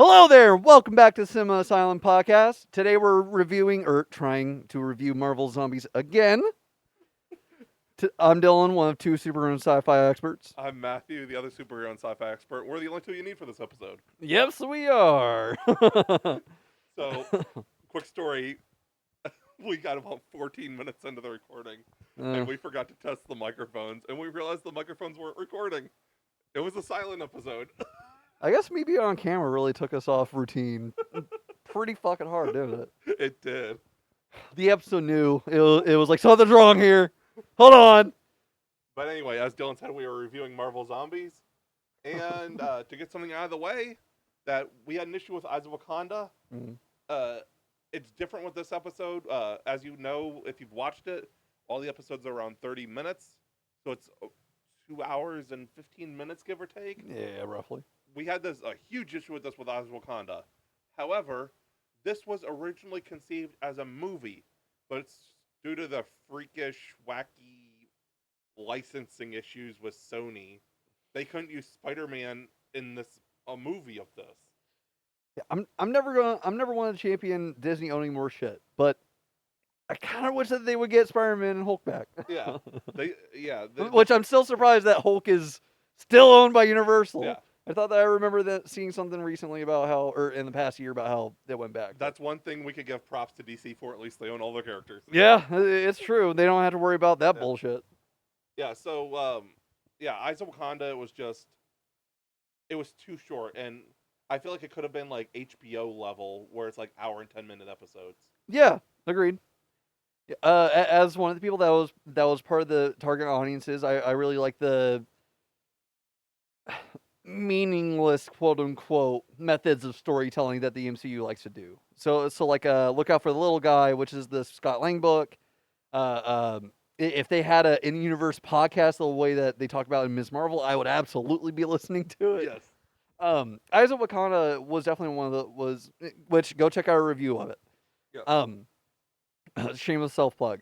Hello there, welcome back to Cinema Asylum podcast. Today we're reviewing, or trying to review Marvel Zombies again. I'm Dylan, one of two superhero and sci-fi experts. I'm Matthew, the other superhero and sci-fi expert. We're the only two you need for this episode. Yes, we are. So, quick story. We got about 14 minutes into the recording, and we forgot to test the microphones, and we realized the microphones weren't recording. It was a silent episode. I guess me being on camera really took us off routine pretty fucking hard, didn't it? It did. The episode knew. It was like, something's wrong here. Hold on. But anyway, as Dylan said, we were reviewing Marvel Zombies, and to get something out of the way, that we had an issue with Eyes of Wakanda. It's different with this episode. As you know, if you've watched it, all the episodes are around 30 minutes, so it's 2 hours and 15 minutes, give or take. Yeah, roughly. We had a huge issue with this with Eyes of Wakanda. However, this was originally conceived as a movie, but it's due to the freakish, wacky licensing issues with Sony, they couldn't use Spider-Man in a movie of this. Yeah, I'm never one to champion Disney owning more shit, but I kind of wish that they would get Spider-Man and Hulk back. Yeah, Which I'm still surprised that Hulk is still owned by Universal. Yeah. I thought that I remember seeing something recently about how, or in the past year, about how it went back. That's one thing we could give props to DC for. At least they own all their characters. Yeah, it's true. They don't have to worry about that bullshit. Yeah. So, Eyes of Wakanda it was too short, and I feel like it could have been like HBO level, where it's like hour and 10-minute episodes. Yeah, agreed. As one of the people that was part of the target audiences, I really like the meaningless, quote unquote, methods of storytelling that the MCU likes to do. So like, Look Out for the Little Guy, which is the Scott Lang book. If they had an in-universe podcast the way that they talk about in Ms. Marvel, I would absolutely be listening to it. Yes. Eyes of Wakanda was definitely one of which go check out a review of it. Yeah. Shameless self-plug.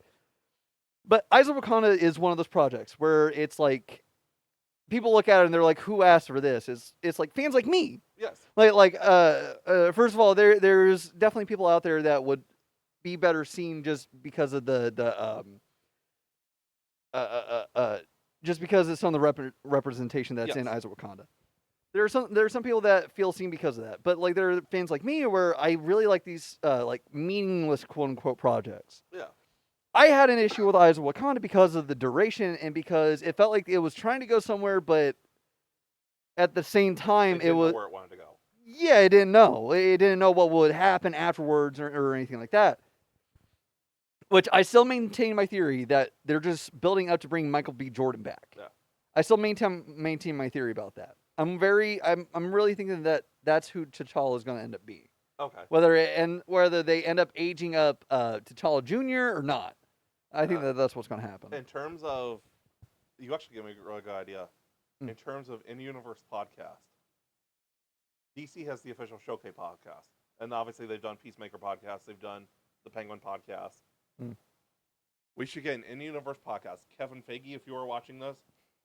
But Eyes of Wakanda is one of those projects where it's like, people look at it and they're like, "Who asked for this?" It's like fans like me. Yes. First of all, there's definitely people out there that would be better seen just because of just because of some of the representation that's in Eyes of Wakanda. There are some people that feel seen because of that, but like there are fans like me where I really like these like meaningless, quote unquote, projects. Yeah. I had an issue with Eyes of Wakanda because of the duration and because it felt like it was trying to go somewhere, but at the same time, it was know where it wanted to go. Yeah, it didn't know. It didn't know what would happen afterwards or anything like that. Which I still maintain my theory that they're just building up to bring Michael B. Jordan back. Yeah. I still maintain my theory about that. I'm really thinking that that's who T'Challa is going to end up being. Okay. Whether they end up aging up T'Challa Jr. or not. I think that's what's going to happen. In terms of, you actually gave me a really good idea. In terms of in-universe podcast, DC has the official Showcase podcast, and obviously they've done Peacemaker podcast, they've done the Penguin podcast. We should get an in-universe podcast. Kevin Feige, if you are watching this,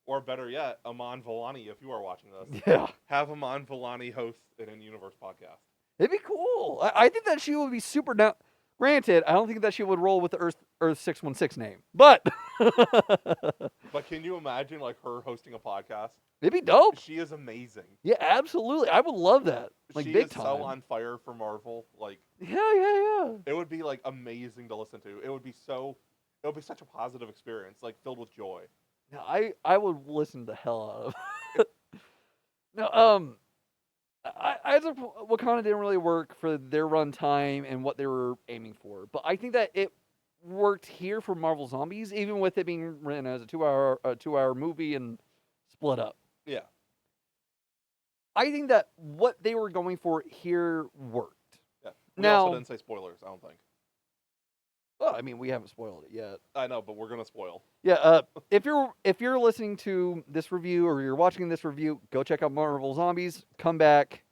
or better yet, Aman Vellani, if you are watching this. Yeah. Have Aman Vellani host an in-universe podcast. It'd be cool. I think that she would be super down. Granted, I don't think that she would roll with the Earth 616 name, but but can you imagine like her hosting a podcast? It'd be dope. She is amazing. Yeah, absolutely. I would love that. Like she big is time. so on fire for Marvel. Like yeah. It would be like amazing to listen to. It would be such a positive experience, like filled with joy. No, I would listen the hell out of. No, Eyes of Wakanda didn't really work for their runtime and what they were aiming for, but I think that it worked here for Marvel Zombies, even with it being written as a 2-hour movie and split up. Yeah. I think that what they were going for here worked. Yeah. We also didn't say spoilers, I don't think. Well, I mean, we haven't spoiled it yet. I know, but we're gonna spoil. Yeah. If you're listening to this review or you're watching this review, go check out Marvel Zombies. Come back.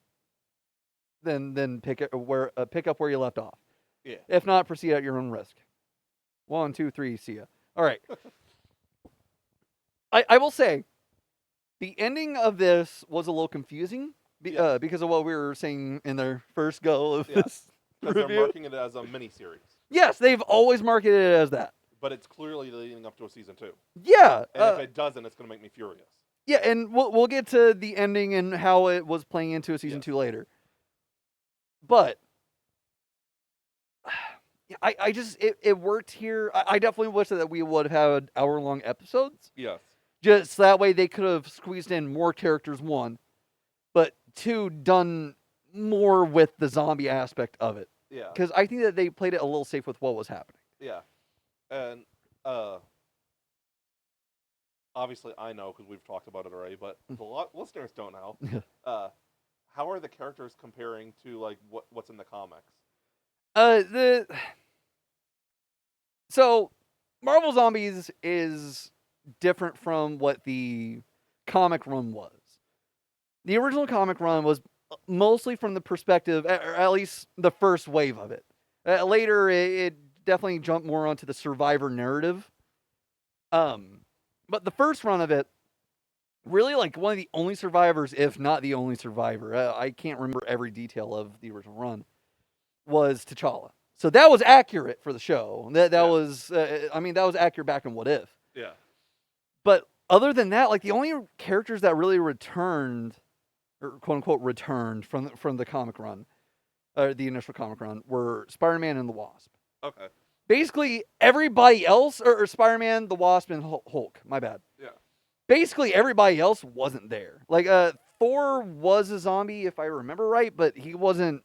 Then pick up where you left off. Yeah. If not, proceed at your own risk. 1, 2, 3, see ya. All right. I will say, the ending of this was a little confusing because of what we were saying in their first go of this Because they're review. marking it as a miniseries. Yes, they've always marketed it as that. But it's clearly leading up to a season 2. Yeah. And if it doesn't, it's going to make me furious. Yeah, and we'll get to the ending and how it was playing into a season 2 later. But I just it worked here. I definitely wish that we would have had hour-long episodes. Yes. Just so that way they could have squeezed in more characters, 1, but 2, done more with the zombie aspect of it. Yeah. Because I think that they played it a little safe with what was happening. Yeah. And obviously I know because we've talked about it already, but the listeners don't know. How are the characters comparing to like what's in the comics? So Marvel Zombies is different from what the comic run was. The original comic run was mostly from the perspective, or at least the first wave of it. Later, it definitely jumped more onto the survivor narrative. But the first run of it, really like one of the only survivors, if not the only survivor, I can't remember every detail of the original run, was T'Challa. So that was accurate for the show. That was, that was accurate back in What If. Yeah. But other than that, like the only characters that really returned, or quote unquote returned from the comic run, the initial comic run, were Spider-Man and the Wasp. Okay. Basically, everybody else, or Spider-Man, the Wasp, and Hulk. My bad. Yeah. Basically, everybody else wasn't there. Like, Thor was a zombie, if I remember right, but he wasn't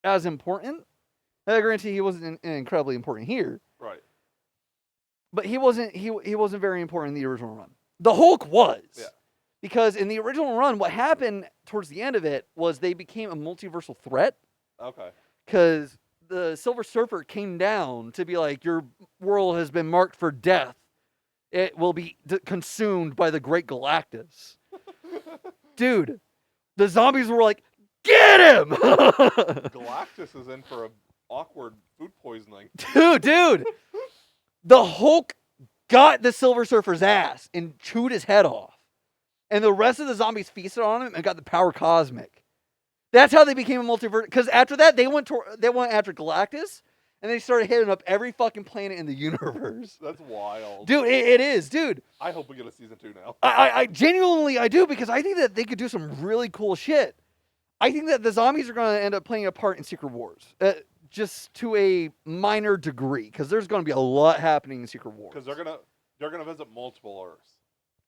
as important. Granted, he wasn't incredibly important here. Right. But he wasn't very important in the original run. The Hulk was. Yeah. Because in the original run, what happened towards the end of it was they became a multiversal threat. Okay. Because the Silver Surfer came down to be like, your world has been marked for death. It will be consumed by the Great Galactus. Dude, the zombies were like, get him! Galactus is in for a awkward food poisoning. Dude. The Hulk got the Silver Surfer's ass and chewed his head off. And the rest of the zombies feasted on him and got the power cosmic. That's how they became a multiverse. Because after that, they went after Galactus, and they started hitting up every fucking planet in the universe. That's wild. Dude, it is, dude. I hope we get a season 2 now. I genuinely, I do, because I think that they could do some really cool shit. I think that the zombies are going to end up playing a part in Secret Wars. Just to a minor degree, because there's going to be a lot happening in Secret Wars. Because they're gonna visit multiple Earths.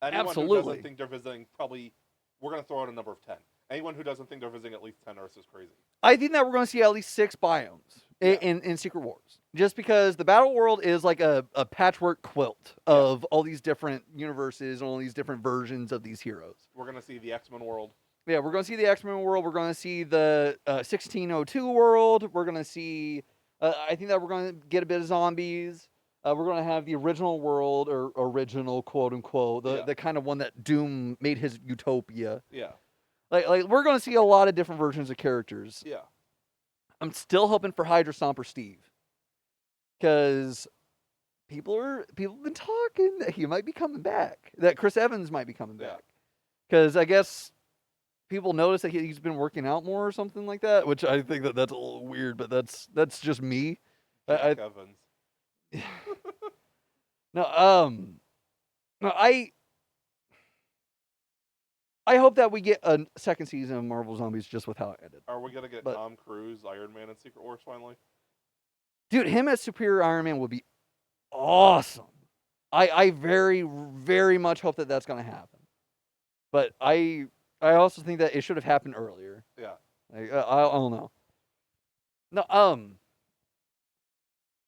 Anyone Absolutely. who doesn't think they're visiting, probably, we're gonna throw out a number of 10. Anyone who doesn't think they're visiting at least 10 Earths is crazy. I think that we're going to see at least 6 biomes in Secret Wars, just because the battle world is like a patchwork quilt of all these different universes and all these different versions of these heroes. We're gonna see the X-Men world. Yeah, we're going to see the X-Men world. We're going to see the 1602 world. We're going to see, I think that we're going to get a bit of zombies. We're going to have the original world, or original, quote unquote, the kind of one that Doom made his utopia. Yeah. Like we're going to see a lot of different versions of characters. Yeah. I'm still hoping for Hydra Stomper Steve. Because people have been talking that he might be coming back. That Chris Evans might be coming back. Because I guess people notice that he's been working out more or something like that, which I think that's a little weird, but that's just me. Jack Evans. I hope that we get a second season of Marvel Zombies just with how it ended. Are we gonna get Tom Cruise, Iron Man, and Secret Wars finally? Dude, him as Superior Iron Man would be awesome. I very, very much hope that that's going to happen. But I also think that it should have happened earlier. Yeah. Like, I don't know.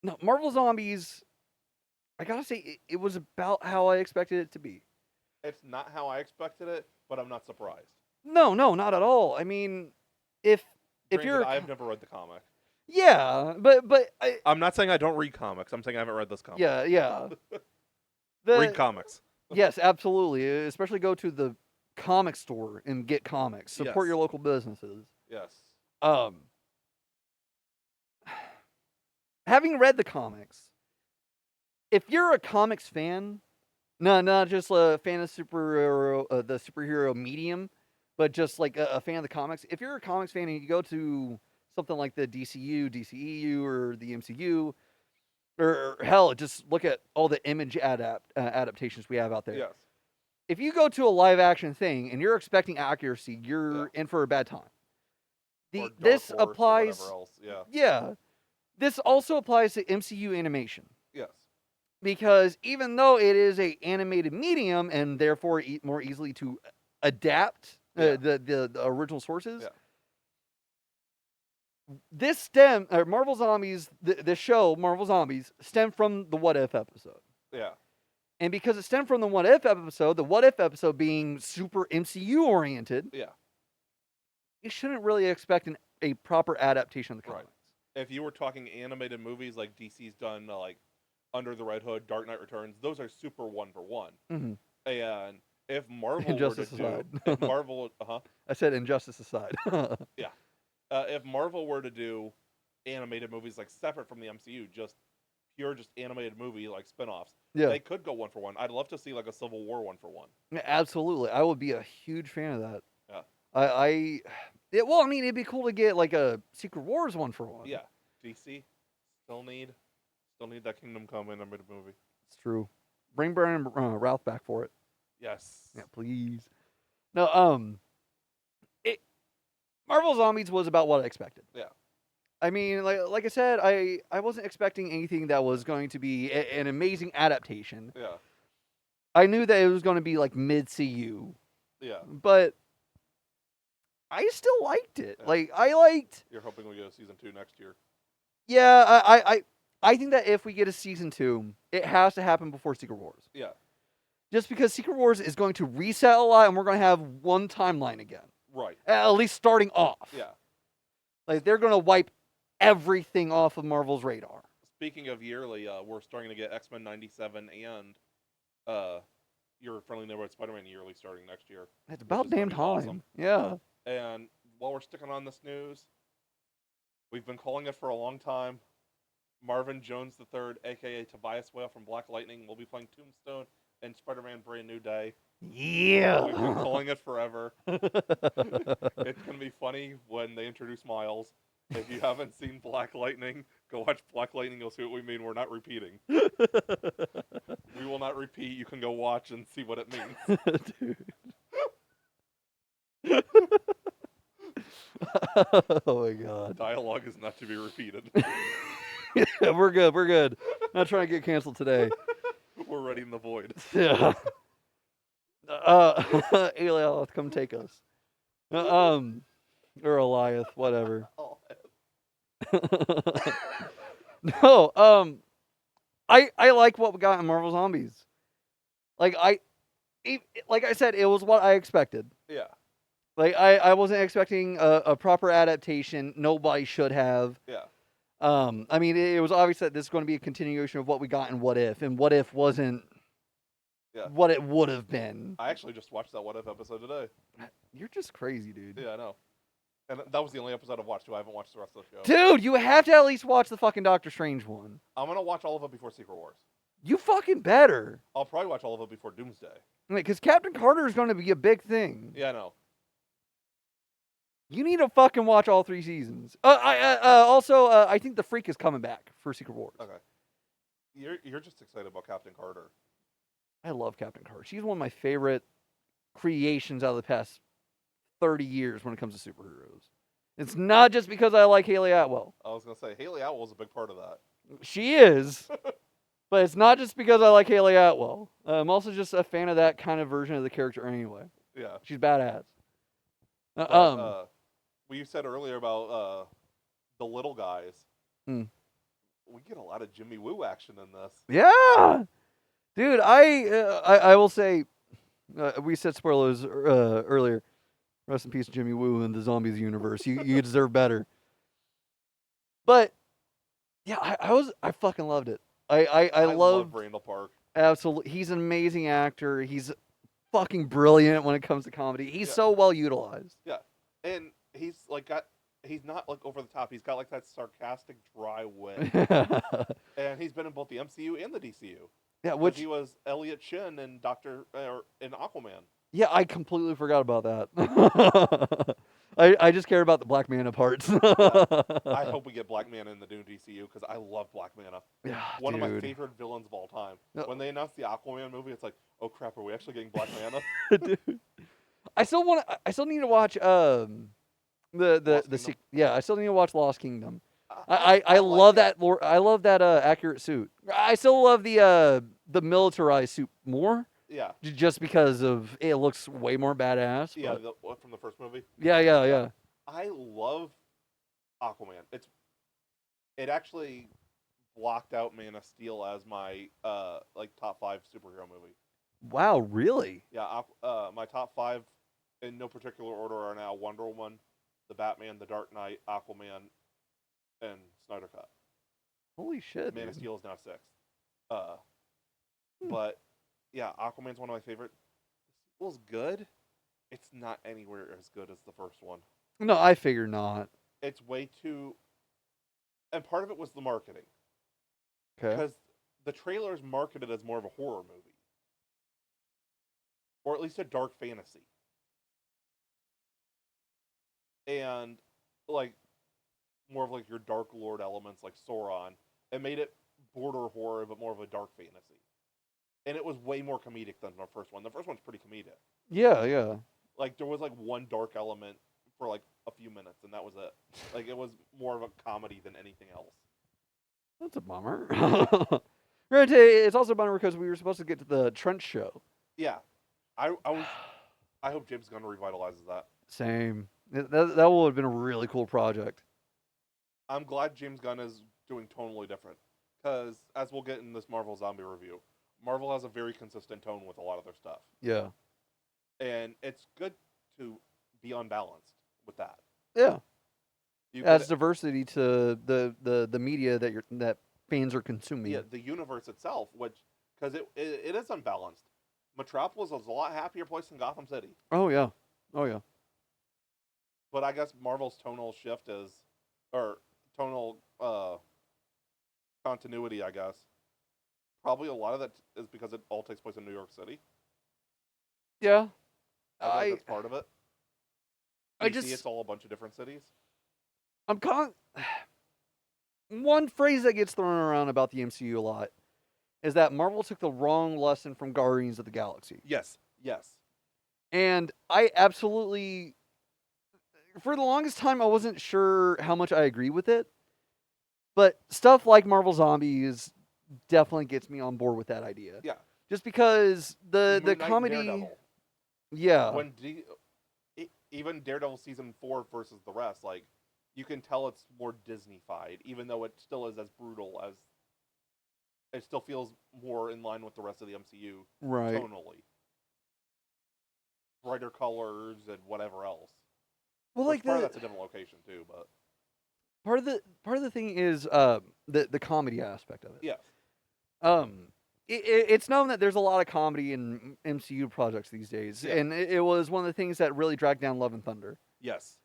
No, Marvel Zombies, I gotta say, it was about how I expected it to be. It's not how I expected it, but I'm not surprised. No, not at all. I mean, if you're... I've never read the comic. Yeah, but I'm not saying I don't read comics. I'm saying I haven't read this comic. Yeah. Read comics. Yes, absolutely. Especially go to the comic store and get comics. Support your local businesses. Yes. Having read the comics, if you're a comics fan, not just a fan of the superhero medium, but just like a fan of the comics. If you're a comics fan and you go to something like the DCU, DCEU, or the MCU, or hell, just look at all the image adaptations we have out there. Yes. If you go to a live action thing and you're expecting accuracy, you're in for a bad time. Or Dark This Horse or applies. whatever else. Yeah. Yeah. This also applies to MCU animation. Yes. Because even though it is a animated medium and therefore more easily to adapt the original sources, this Marvel Zombies, this show Marvel Zombies stemmed from the What If episode. Yeah. And because it stemmed from the What If episode, the What If episode being super MCU oriented, you shouldn't really expect a proper adaptation of the comics. Right. If you were talking animated movies like DC's done, like Under the Red Hood, Dark Knight Returns, those are super one for one. Mm-hmm. And if Marvel Injustice were to aside. do, if Marvel, I said Injustice aside. If Marvel were to do animated movies like separate from the MCU, just animated movie like spin-offs, they could go one for one. I'd love to see like a Civil War one for one. Yeah, absolutely, I would be a huge fan of that. Yeah. Well, I mean, it'd be cool to get like a Secret Wars one for one. Yeah. DC still need that Kingdom Come animated movie. It's true. Bring Brandon Routh back for it. Yes. Yeah, please. No, Marvel Zombies was about what I expected. Yeah. I mean, like I said, I wasn't expecting anything that was going to be an amazing adaptation. Yeah. I knew that it was going to be like mid-CU. Yeah. But I still liked it. Yeah. Like, I liked... You're hoping we get a season 2 next year. Yeah, I think that if we get a season 2, it has to happen before Secret Wars. Yeah. Just because Secret Wars is going to reset a lot and we're going to have one timeline again. Right. At least starting off. Yeah. Like, they're going to wipe everything off of Marvel's radar. Speaking of yearly, we're starting to get X-Men 97 and Your Friendly Neighborhood Spider-Man yearly starting next year. It's about damn time. Awesome. Yeah. And while we're sticking on this news, we've been calling it for a long time. Marvin Jones III, a.k.a. Tobias Whale from Black Lightning, will be playing Tombstone and Spider-Man Brand New Day. Yeah. We've been calling it forever. It's going to be funny when they introduce Miles. If you haven't seen Black Lightning, go watch Black Lightning. You'll see what we mean. We're not repeating. We will not repeat. You can go watch and see what it means. Dude. Oh my god. Dialogue is not to be repeated. Yeah, we're good. We're good. Not trying to get canceled today. We're ready in the void. Yeah. Alien, come take us. Or Eliath, whatever. No, I like what we got in Marvel Zombies. Like I said, it was what I expected. Yeah. Like I wasn't expecting a proper adaptation. Nobody should have. Yeah. I mean, it was obvious that this is going to be a continuation of what we got in What If, and What If wasn't what it would have been. I actually just watched that What If episode today. You're just crazy, dude. Yeah, I know. And that was the only episode I've watched too. I haven't watched the rest of the show. Dude, you have to at least watch the fucking Doctor Strange one. I'm going to watch all of it before Secret Wars. You fucking better. I'll probably watch all of it before Doomsday. Because Captain Carter is going to be a big thing. Yeah, I know. You need to fucking watch all 3 seasons. I think the Freak is coming back for Secret Wars. Okay. You're just excited about Captain Carter. I love Captain Carter. She's one of my favorite creations out of the past 30 years when it comes to superheroes. It's not just because I like Haley Atwell. I was going to say, Haley Atwell is a big part of that. She is. But it's not just because I like Haley Atwell. I'm also just a fan of that kind of version of the character anyway. Yeah. She's badass. What you said earlier about the little guys. We get a lot of Jimmy Woo action in this. Yeah. Dude, I will say, we said spoilers earlier. Rest in peace, Jimmy Woo in the Zombies universe. You deserve better. But yeah, I fucking loved it. I love Randall Park. Absolutely, he's an amazing actor. He's fucking brilliant when it comes to comedy. He's so well utilized. Yeah, and he's he's not like over the top. He's got like that sarcastic, dry wit. And he's been in both the MCU and the DCU. Yeah, which he was Elliot Shin in in Aquaman. Yeah, I completely forgot about that. I just care about the Black Mana parts. I hope we get Black Mana in the new DCU because I love Black Mana. Yeah, One of my dude. favorite villains of all time. No, When they announced the Aquaman movie, it's like, oh crap, are we actually getting Black Mana? dude. I still want. I still need to watch Lost Kingdom? yeah. I still need to watch Lost Kingdom. I I like love it. that. I love that accurate suit. I still love the militarized suit more, Yeah, just because of it looks way more badass. yeah, But from the first movie. yeah. I love Aquaman. It actually blocked out Man of Steel as my like top 5 superhero movie. Wow, really? Yeah, my top 5 in no particular order are now Wonder Woman, the Batman, the Dark Knight, Aquaman, and Snyder Cut. Holy shit, Man of dude. Steel is now 6th. Uh, Hmm. but yeah, Aquaman's one of my favorite. The sequel's good. It's not anywhere as good as the first one. No, I figure not. It's way too, and part of it was the marketing Okay. because the trailers marketed as more of a horror movie, or at least a dark fantasy, and like more of like your Dark Lord elements like Sauron. It made it border horror, but more of a dark fantasy. And it was way more comedic than the first one. The first one's pretty comedic. Yeah. Like there was like one dark element for like a few minutes, and that was it. Like it was more of a comedy than anything else. That's a bummer. Granted, it's also a bummer because we were supposed to get to the Trench show. Yeah, I hope James Gunn revitalizes that. Same. That would have been a really cool project. I'm glad James Gunn is doing tonally different because as we'll get in this Marvel Zombie review, Marvel has a very consistent tone with a lot of their stuff, Yeah. and it's good to be unbalanced with that. Yeah. You Adds could, diversity to the media that fans are consuming. yeah, the universe itself, which because it is unbalanced. Metropolis is a lot happier place than Gotham City, Oh yeah. Oh yeah. but I guess Marvel's tonal shift is, or tonal continuity, I guess. Probably a lot of that is because it all takes place in New York City. Yeah. I feel like I that's part of it. I DC, just it's all a bunch of different cities. I'm con one phrase that gets thrown around about the MCU a lot is that Marvel took the wrong lesson from Guardians of the Galaxy. Yes. And I absolutely, for the longest time, I wasn't sure how much I agree with it. But stuff like Marvel Zombies definitely gets me on board with that idea. Yeah. Just because the Moon Knight and comedy, Daredevil. yeah, When even Daredevil season 4 versus the rest, like you can tell it's more Disney-fied, even though it still is as brutal as. It still feels more in line with the rest of the MCU right. tonally. Brighter colors and whatever else. Well, Which like part of that's a different location too, but part of the thing is the comedy aspect of it. yes, It's known that there's a lot of comedy in MCU projects these days, Yeah. and it was one of the things that really dragged down Love and Thunder. yes,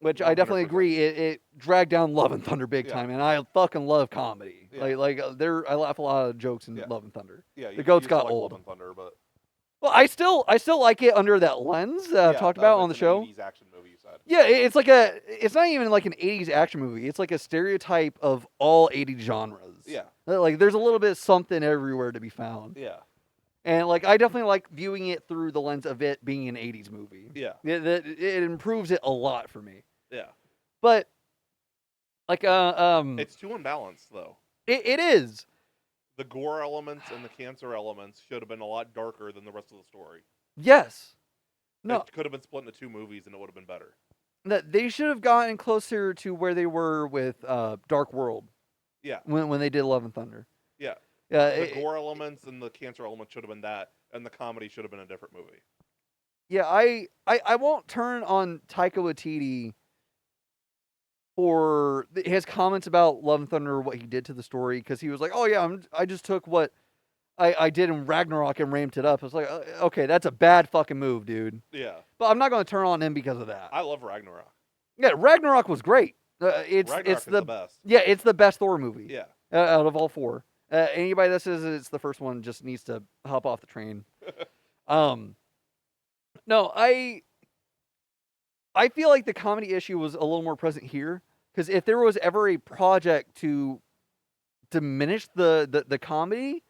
Which I definitely 100%. agree. It dragged down Love and Thunder big Yeah. time, and I fucking love comedy. Yeah. I laugh a lot of jokes in Yeah. Love and Thunder. yeah. The goats used to got like old. Love and Thunder, but Well, I still like it under that lens that I've talked about on the it's show. an 80s action movie, you said. Yeah, it's not even like an 80s action movie. It's like a stereotype of all 80s genres. Yeah. Like there's a little bit of something everywhere to be found. Yeah, And like I definitely like viewing it through the lens of it being an 80s movie. yeah, It improves it a lot for me. yeah. But like It's too unbalanced though. it is. The gore elements and the cancer elements should have been a lot darker than the rest of the story. Yes. No, It could have been split into 2 movies and it would have been better. that they should have gotten closer to where they were with Dark World Yeah, when they did Love and Thunder. yeah. Yeah, The gore elements and the cancer elements should have been that, and the comedy should have been a different movie. yeah. I won't turn on Taika Waititi for his comments about Love and Thunder, what he did to the story, because he was like, "Oh yeah, I just took what I did in Ragnarok and ramped it up." I was like, "Okay, that's a bad fucking move, dude." Yeah, But I'm not going to turn on him because of that. I love Ragnarok. Yeah, Ragnarok was great. Ragnarok It's is the best. Yeah, it's the best Thor movie. Yeah, Out of all 4. Anybody that says it's the first one just needs to hop off the train. No, I feel like the comedy issue was a little more present here, because if there was ever a project to diminish the comedy,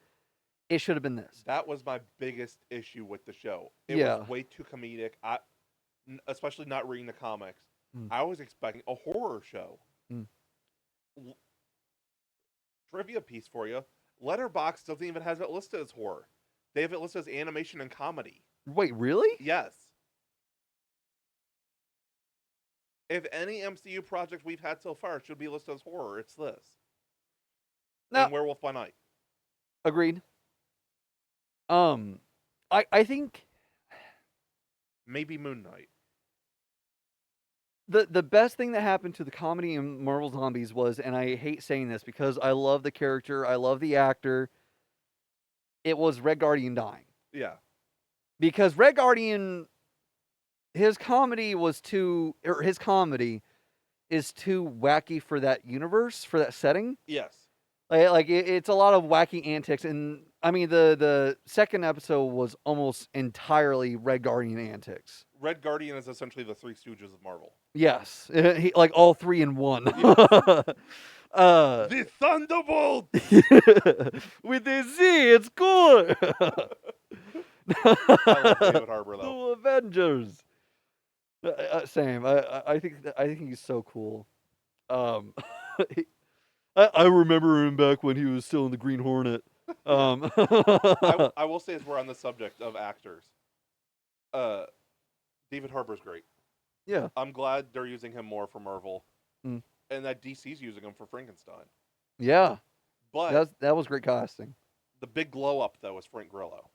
it should have been this. That was my biggest issue with the show. It Yeah. was way too comedic. Especially not reading the comics. Mm. I was expecting a horror show. Mm. Trivia piece for you. Letterboxd doesn't even have it listed as horror. They have it listed as animation and comedy. Wait, really? Yes. If any MCU project we've had so far should be listed as horror, it's this. No. And Werewolf by Night. Agreed. I think Maybe Moon Knight. the best thing that happened to the comedy in Marvel Zombies was, and I hate saying this because I love the character, I love the actor, it was Red Guardian dying. Yeah. Because Red Guardian, his comedy is too wacky for that universe, for that setting. Yes. Like it's a lot of wacky antics, and I mean the second episode was almost entirely Red Guardian antics. Red Guardian is essentially the Three Stooges of Marvel. Yes, like all three in one. Yes. The Thunderbolt! With the Z, it's cool. I love David Harbour though. The Avengers. Same. I think he's so cool. I remember him back when he was still in the Green Hornet. I will say, as we're on the subject of actors, David Harbour's great. Yeah. I'm glad they're using him more for Marvel, Mm. and that DC's using him for Frankenstein. Yeah. But That was great casting. the big glow up though is Frank Grillo.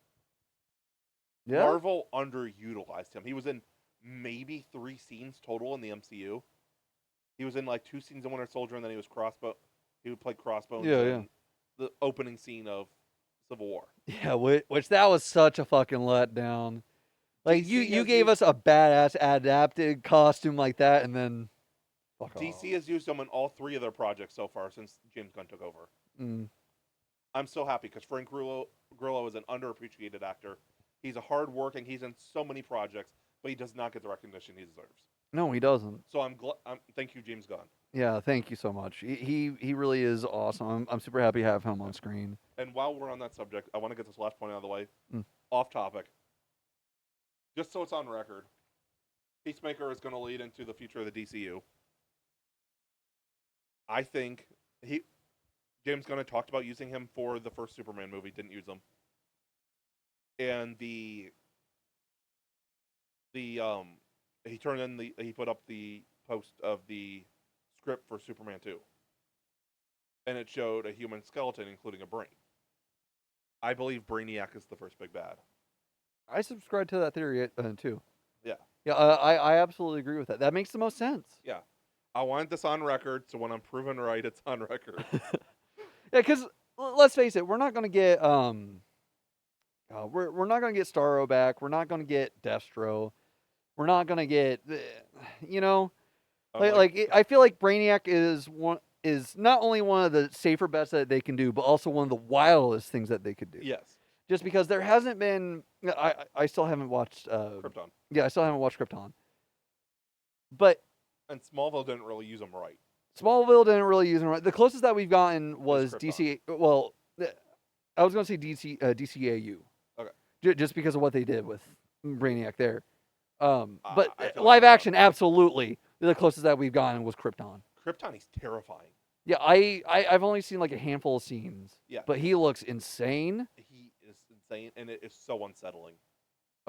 Yeah. Marvel underutilized him. He was in maybe 3 scenes total in the MCU. He was in like 2 scenes in Winter Soldier, and then he was He would play Crossbones in the opening scene of Civil War. Yeah, which that was such a fucking letdown. Like DC you has gave us a badass adapted costume like that, and then fuck off. DC has used him in all 3 of their projects so far since James Gunn took over. Mm. I'm so happy because Frank Grillo is an underappreciated actor. He's a hard-working. He's in so many projects, but he does not get the recognition he deserves. No, he doesn't. So thank you, James Gunn. Yeah, thank you so much. He really is awesome. I'm super happy to have him on screen. And while we're on that subject, I want to get this last point out of the way. Mm. Off topic. Just so it's on record, Peacemaker is going to lead into the future of the DCU. I think James Gunn had talked about using him for the first Superman movie, didn't use him. And he put up the post of the script for Superman 2. And it showed a human skeleton, including a brain. I believe Brainiac is the first big bad. I subscribe to that theory too. Yeah. Yeah, I absolutely agree with that. That makes the most sense. Yeah. I want this on record, so when I'm proven right, it's on record. Yeah, because let's face it, we're not gonna get we're not gonna get Starro back. We're not gonna get Destro. We're not gonna get I feel like Brainiac is not only one of the safer bets that they can do, but also one of the wildest things that they could do. Yes. Just because there hasn't been, I still haven't watched Krypton. Yeah, I still haven't watched Krypton. But And Smallville didn't really use him right. Smallville didn't really use him right. The closest that we've gotten was Krypton. DC. Well, I was going to say DCAU. Okay. Just because of what they did with Brainiac there. But I feel live like action, absolutely. The closest that we've gotten was Krypton. Krypton, he's terrifying. Yeah, I've only seen like a handful of scenes. Yeah. But he looks insane. He is insane, and it is so unsettling.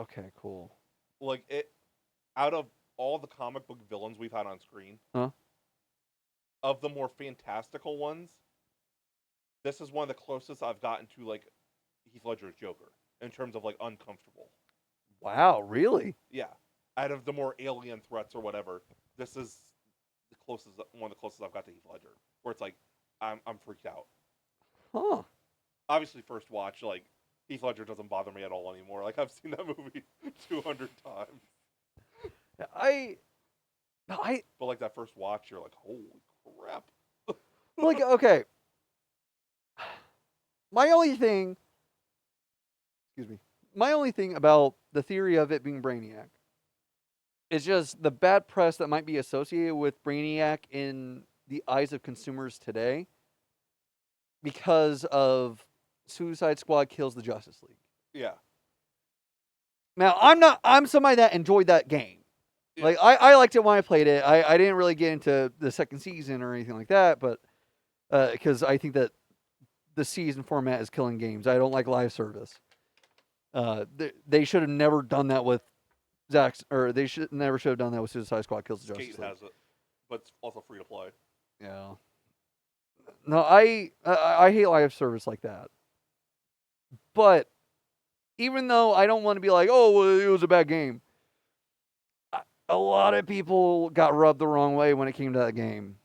Okay, cool. Like, out of all the comic book villains we've had on screen, of the more fantastical ones, this is one of the closest I've gotten to, like, Heath Ledger's Joker, in terms of, like, uncomfortable. Wow, really? Yeah. Out of the more alien threats or whatever, this is one of the closest I've got to Heath Ledger, where it's like, I'm freaked out. Huh. Obviously, first watch, like, Heath Ledger doesn't bother me at all anymore. Like, I've seen that movie 200 times. But, like, that first watch, you're like, holy crap. Like, okay. My only thing about the theory of it being Brainiac. It's just the bad press that might be associated with Brainiac in the eyes of consumers today because of Suicide Squad kills the Justice League. Yeah. Now, I'm somebody that enjoyed that game. Yeah. Like, I liked it when I played it. I didn't really get into the second season or anything like that, but because I think that the season format is killing games. I don't like live service. They should have never done that with they should have done that with Suicide Squad kills the Justice Skate League. has it, but it's also free to play. Yeah. No, I hate live service like that. But even though I don't want to be like, oh, well, it was a bad game, a lot of people got rubbed the wrong way when it came to that game,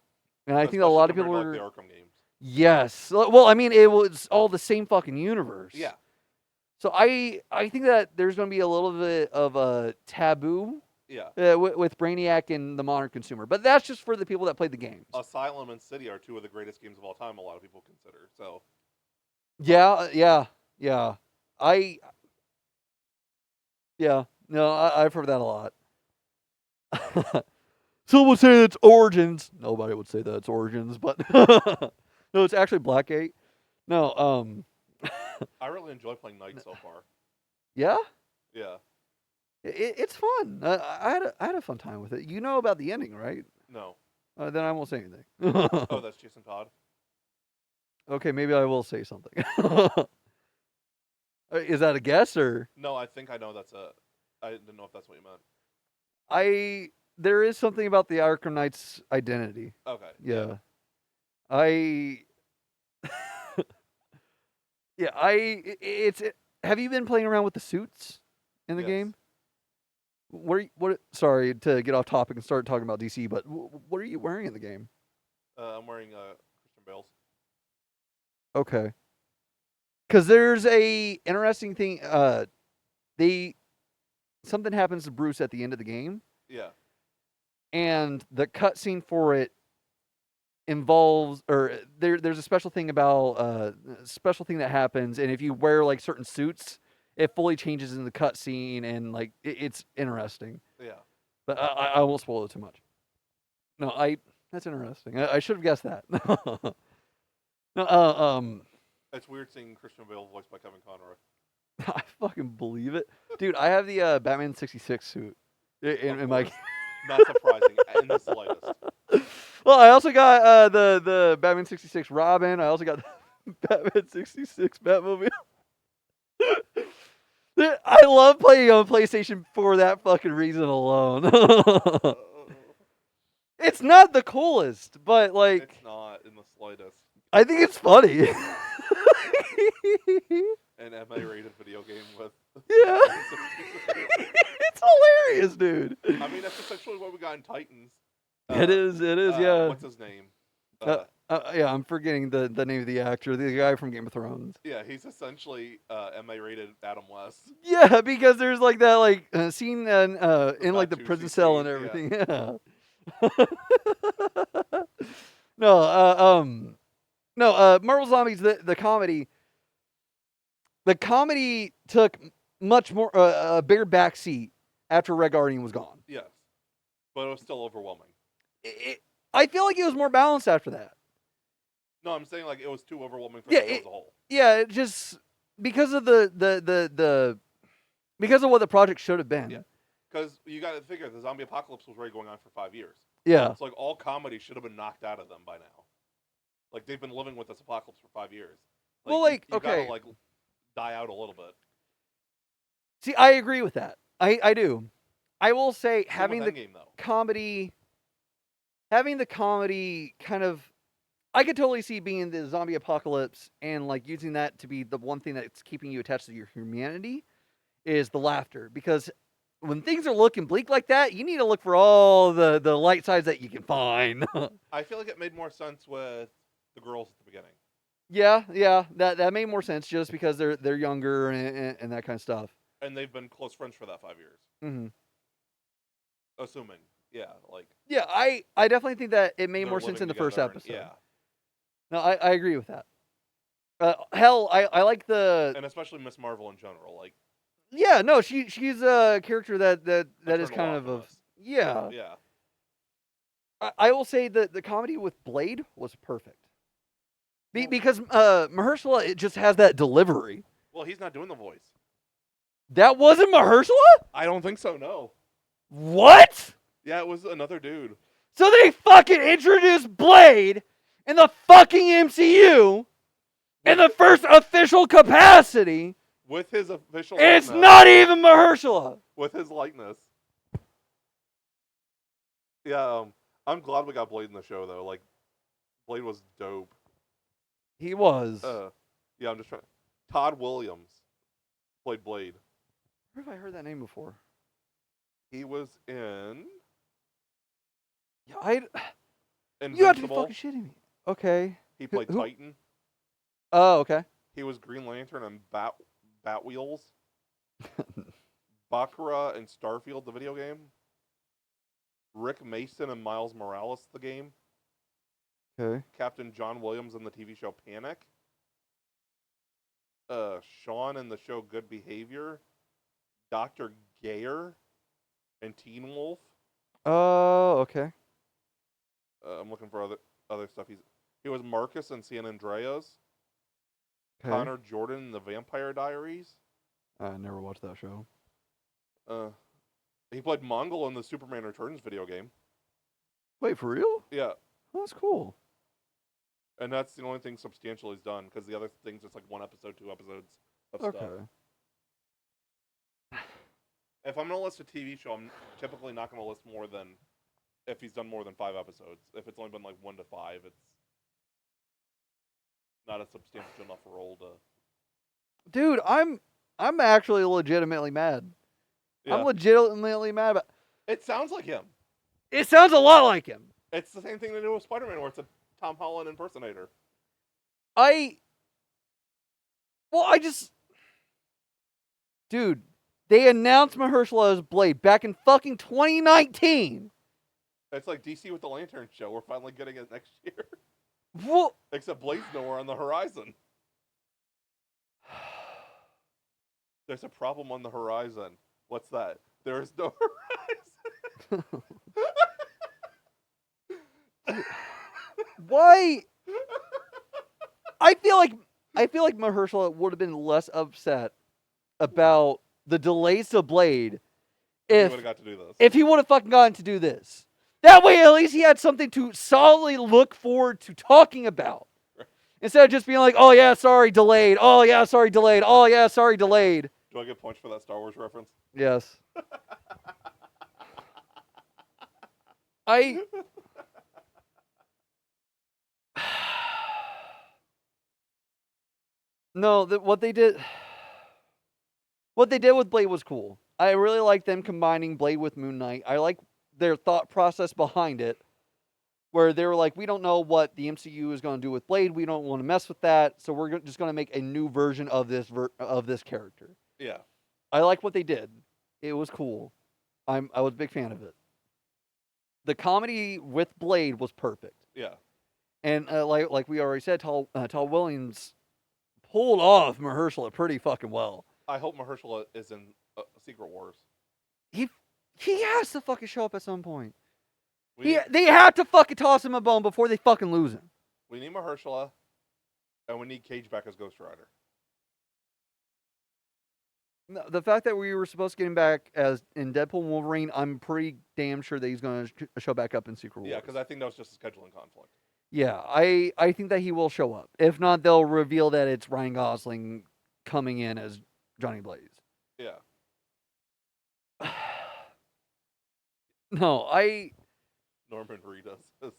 and I think a lot of people were. Like the Arkham games. Yes. Well, I mean, it was all the same fucking universe. Yeah. So I think that there's going to be a little bit of a taboo. Yeah. With Brainiac and the modern consumer, but that's just for the people that played the games. Asylum and City are two of the greatest games of all time. A lot of people consider so. Yeah. I've heard that a lot. Some would say it's Origins. Nobody would say that it's Origins, but no, it's actually Blackgate. No, I really enjoy playing Knight so far. Yeah? Yeah. It's fun. I had a fun time with it. You know about the ending, right? No. Then I won't say anything. Oh, that's Jason Todd? Okay, maybe I will say something. Is that a guess, or? No, I think I know I didn't know if that's what you meant. There is something about the Arkham Knight's identity. Okay. Yeah. Have you been playing around with the suits in the game? Sorry to get off topic and start talking about DC, but what are you wearing in the game? I'm wearing Christian Bale's. Okay. Because there's a interesting thing. Something happens to Bruce at the end of the game. Yeah. And the cutscene for it involves, or there's a special thing about special thing that happens, and if you wear like certain suits, it fully changes in the cutscene, and like it's interesting. Yeah. But I won't spoil it too much. No, that's interesting. I should have guessed that. No, It's weird seeing Christian Bale voiced by Kevin Conroy. I fucking believe it, dude. I have the Batman '66 suit in my. Not surprising in the slightest. Well, I also got the Batman '66 Robin. I also got the Batman '66 Batmobile. I love playing on PlayStation for that fucking reason alone. It's not the coolest, but like it's not in the slightest. I think it's funny. An MA-rated video game with yeah, it's hilarious, dude. I mean, that's essentially what we got in Titans. It is, yeah. What's his name? Yeah, I'm forgetting the name of the actor, the guy from Game of Thrones. Yeah, he's essentially MA-rated Adam West. Yeah, because there's like that scene in like the prison cell and everything. Yeah. No, Marvel Zombies, the comedy. The comedy took much more a bigger backseat after Red Guardian was gone. Yes, but it was still overwhelming. I feel like it was more balanced after that. No, I'm saying like it was too overwhelming for the show as a whole. Yeah, it just because of because of what the project should have been. Yeah, because you got to figure the zombie apocalypse was already going on for 5 years. Yeah, it's like all comedy should have been knocked out of them by now. Like they've been living with this apocalypse for 5 years. You okay, gotta, die out a little bit. See, I agree with that. I do. I will say having the comedy kind of, I could totally see being the zombie apocalypse and like using that to be the one thing that's keeping you attached to your humanity is the laughter, because when things are looking bleak like that, you need to look for all the light sides that you can find. I feel like it made more sense with the girls at the beginning. Yeah, that made more sense just because they're younger and that kind of stuff. And they've been close friends for that 5 years. Mm-hmm. Assuming, yeah, yeah, I definitely think that it made more sense in the first episode. Yeah. No, I agree with that. Hell, I like the, and especially Miss Marvel in general, Yeah, no, she's a character that is Eternal kind of Optimist. yeah. Yeah. I will say that the comedy with Blade was perfect. Well- Because Mahershala, it just has that delivery. Well, he's not doing the voice. That wasn't Mahershala? I don't think so. No. What? Yeah, it was another dude. So they fucking introduced Blade in the fucking MCU in the first official capacity. With his official. It's likeness. not even Mahershala. With his likeness. Yeah, I'm glad we got Blade in the show though. Like, Blade was dope. He was. Yeah, I'm just trying. Todd Williams played Blade. Where have I heard that name before? He was in Yeah, you have to be Invincible. fucking shitting me. Okay. He played who- Titan. Oh, okay. He was Green Lantern and Batwheels. Bakura and Starfield, the video game. Rick Mason and Miles Morales, the game. Okay. Captain John Williams in the TV show Panic. Sean in the show Good Behavior. Dr. Gayer and Teen Wolf. Oh, okay. I'm looking for other stuff. He was Marcus in San Andreas. Okay. Connor Jordan in the Vampire Diaries. I never watched that show. He played Mongol in the Superman Returns video game. Wait, for real? Yeah, Oh, that's cool. and that's the only thing substantial he's done, because the other things just like 1 episode, 2 episodes of Okay. stuff. If I'm gonna list a TV show, I'm typically not gonna list more than if he's done more than 5 episodes. If it's only been like 1 to 5, it's not a substantial enough role to. Dude, I'm actually legitimately mad. Yeah. I'm legitimately mad about. It sounds like him. It sounds a lot like him. It's the same thing they do with Spider-Man, where it's a Tom Holland impersonator. Dude, they announced Mahershala as Blade back in fucking 2019. It's like DC with the Lantern show. We're finally getting it next year. Well, Except Blade's nowhere on the horizon. There's a problem on the horizon. What's that? There is no horizon. why? I feel like Mahershala would have been less upset about the delays to Blade He if would have got to do this. if he would have fucking gotten to do this. That way, at least he had something to solidly look forward to talking about. Instead of just being like, oh yeah, sorry, delayed. Oh yeah, sorry, delayed. Oh yeah, sorry, delayed. Do I get points for that Star Wars reference? Yes. No, what they did with Blade was cool. I really like them combining Blade with Moon Knight. I like their thought process behind it, where they were like, we don't know what the MCU is going to do with Blade. We don't want to mess with that, so we're just going to make a new version of this character. Yeah. I like what they did. It was cool. I was a big fan of it. The comedy with Blade was perfect. Yeah. And like we already said, Todd Williams pulled off Mahershala pretty fucking well. I hope Mahershala is in Secret Wars. He has to fucking show up at some point. We They have to fucking toss him a bone before they fucking lose him. need Mahershala, and we need Cage back as Ghost Rider. No, the fact that we were supposed to get him back as in Deadpool and Wolverine, I'm pretty damn sure that he's going to show back up in Secret Wars. Yeah, because I think that was just a scheduling conflict. Yeah, I think that he will show up. If not, they'll reveal that it's Ryan Gosling coming in as Johnny Blaze. Yeah. No, Norman Reedus.